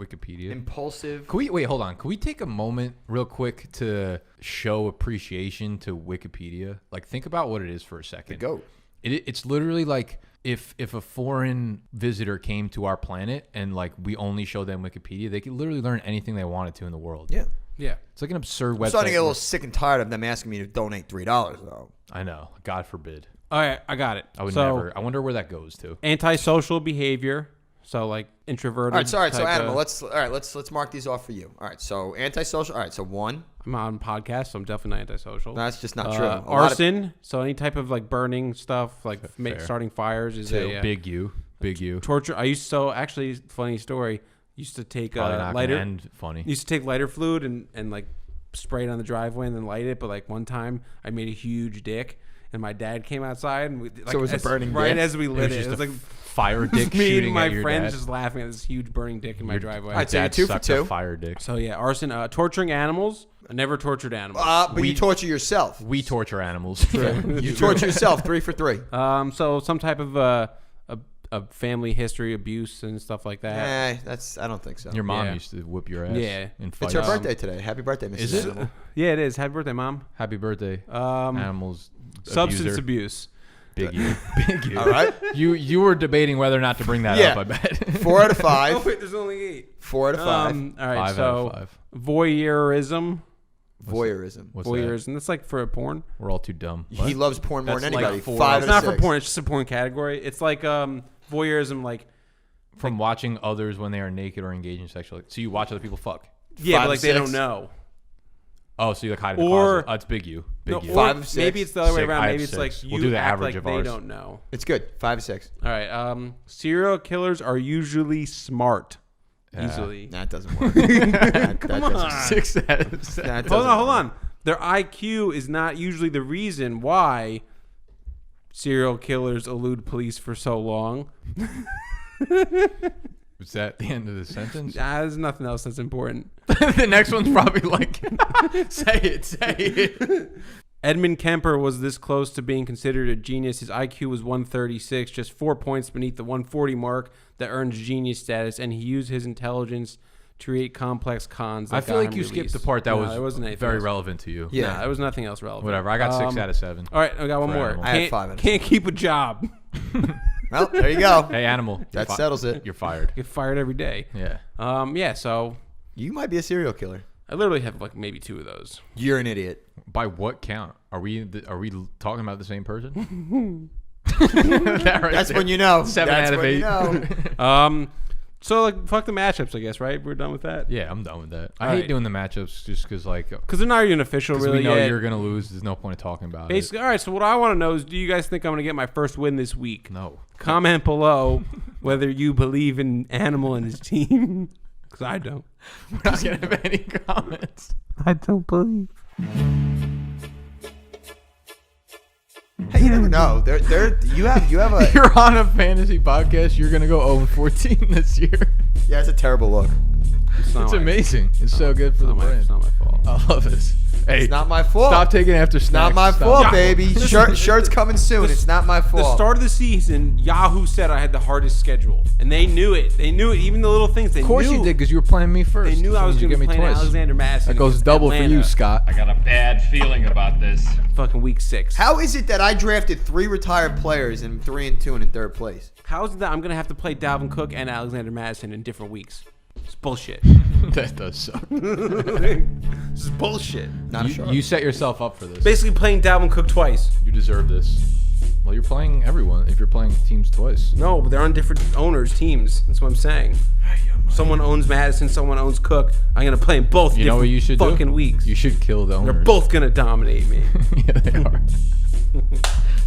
Wikipedia. Impulsive. Can we wait? Hold on. Can we take a moment, real quick, to show appreciation to Wikipedia? Like, think about what it is for a second. The GOAT. It's literally like if a foreign visitor came to our planet and like we only show them Wikipedia, they could literally learn anything they wanted to in the world. Yeah. Yeah. It's like an absurd website. I'm starting to get a little sick and tired of them asking me to donate $3 though. I know. God forbid. All right, I got it. I would so, never. I wonder where that goes to. Antisocial behavior. So like introverted. All right, so type Animal, of- let's mark these off for you. All right, so antisocial. All right, so 1. I'm on podcast, so I'm definitely not antisocial. That's just not true. A lot of- Arson. So any type of like burning stuff, like Fair. starting fires is 2. a Big U. Big U. torture. I used to actually funny story. Used to take Probably not lighter. gonna end funny. Used to take lighter fluid and like spray it on the driveway and then light it. But like one time, I made a huge dick, and my dad came outside and we, like, So it was a burning right dick? as we lit it. just It was a like fire dick me shooting and my at your friends dad. just laughing at this huge burning dick in my driveway. All right, so you're Dad 2 for sucked 2. a fire dick. So yeah, arson, torturing animals. I never tortured animals. But you torture yourself. We torture animals. You torture yourself. 3 for 3. So some type of a family history, abuse and stuff like that. I don't think so. Your mom Yeah. used to whip your ass. Yeah. In It's fights. her birthday today. Happy birthday, Mrs. Is it? Animal. Yeah, it is. Happy birthday, Mom. Happy birthday. Animals. Substance abuser. abuse. Big U. Big U. All right. You were debating whether or not to bring that Yeah. up, I bet. 4 out of 5. Oh wait, there's only 8. 4 out of 5. All right, 5 so out of 5. voyeurism. Voyeurism. What's that? Voyeurism. That's like for a porn. We're all too dumb. He loves porn more than That's like anybody. 4 5 It's out not of for 6. porn. It's just a porn category. It's like voyeurism, like From watching others when they are naked or engaged in sexual. So you watch other people fuck. yeah, 5 but like of they 6. don't know. Oh, so you like hide in the Or- closet. Oh, it's big U. Big No, U. or 5 of 6. maybe it's the other way 6. around. I have Maybe it's like 6. you We'll do the act average like of they ours. don't know. It's good. 5 of 6. All right. Serial killers are usually smart. Easily. That doesn't work. that doesn't, 6 out of 7. that Hold doesn't on. work. Their IQ is not usually the reason why serial killers elude police for so long. Was that the end of the sentence? There's nothing else that's important. The next one's probably like, say it. Edmund Kemper was this close to being considered a genius. His IQ was 136, just 4 points beneath the 140 mark that earns genius status, and he used his intelligence to create complex cons. I That feel got like him you skipped released. the part that No, was there wasn't anything very else. relevant to you. Yeah. Nah, there was nothing else relevant. Whatever. I got 6 out of 7. All right, I got one For more. animals. I had Can't- 5 out of Can't keep a job. Well, there you go. Hey, animal. That you're settles it. You're fired. Get fired every day. Yeah. Yeah. So You might be a serial killer. I literally have like maybe 2 of those. You're an idiot. By what count? Are we talking about the same person? That's when you know. 7 That's out of when 8. You know. So like fuck the matchups, I guess, right? We're done with that. Yeah, I'm done with that. I All hate right. doing the matchups just because, like, Because they're not even official, really. we know yet. you're gonna lose. There's no point in talking about Basically, all right. So what I want to know is, do you guys think I'm gonna get my first win this week? it. No. Comment below whether you believe in Animal and his team. Because I don't. We're not gonna have any comments. I don't believe. Hey, you never know. You have a You're on a fantasy podcast. You're gonna go 0-14 this year. yeah. It's a terrible look. It's amazing. It's so good for the brand. It's not my fault. I love this. Hey, It's not my fault. stop taking after It's snacks. not my Stop. fault, baby. Shirt's coming soon. It's not my The fault. start of the season, Yahoo said I had the hardest schedule, and they knew it. They knew it. Even the little things. They Of course knew. you did because you were playing me first. They knew So I was you going to get be me playing twice. Alexander Madison. That goes against double for Atlanta. you, Scott. I got a bad feeling about this. Fucking week 6. How is it that I drafted 3 retired players and 3 and 2 and in 3rd place? How is it that I'm going to have to play Dalvin Cook and Alexander Madison in different weeks? It's bullshit. That does suck. This is bullshit. Not a shark. You set yourself up for this. Basically playing Dalvin Cook twice. You deserve this. Well, you're playing everyone if you're playing teams twice. No, but they're on different owners' teams. That's what I'm saying. Someone owns Madison, someone owns Cook. I'm going to play in both You know what you should fucking do? weeks. You should kill the owners. They're both going to dominate me. Yeah, they are.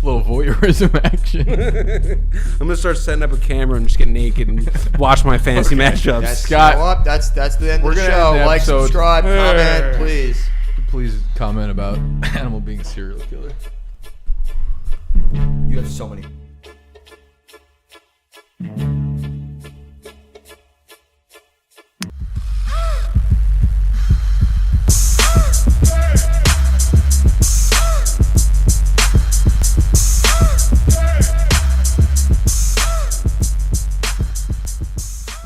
Little voyeurism action. I'm going to start setting up a camera and just get naked and watch my fantasy matchups. That's, Scott, you know what? That's the end of the gonna show. end the Like, episode. subscribe, comment, please. Please comment about Animal being a serial killer. You have so many.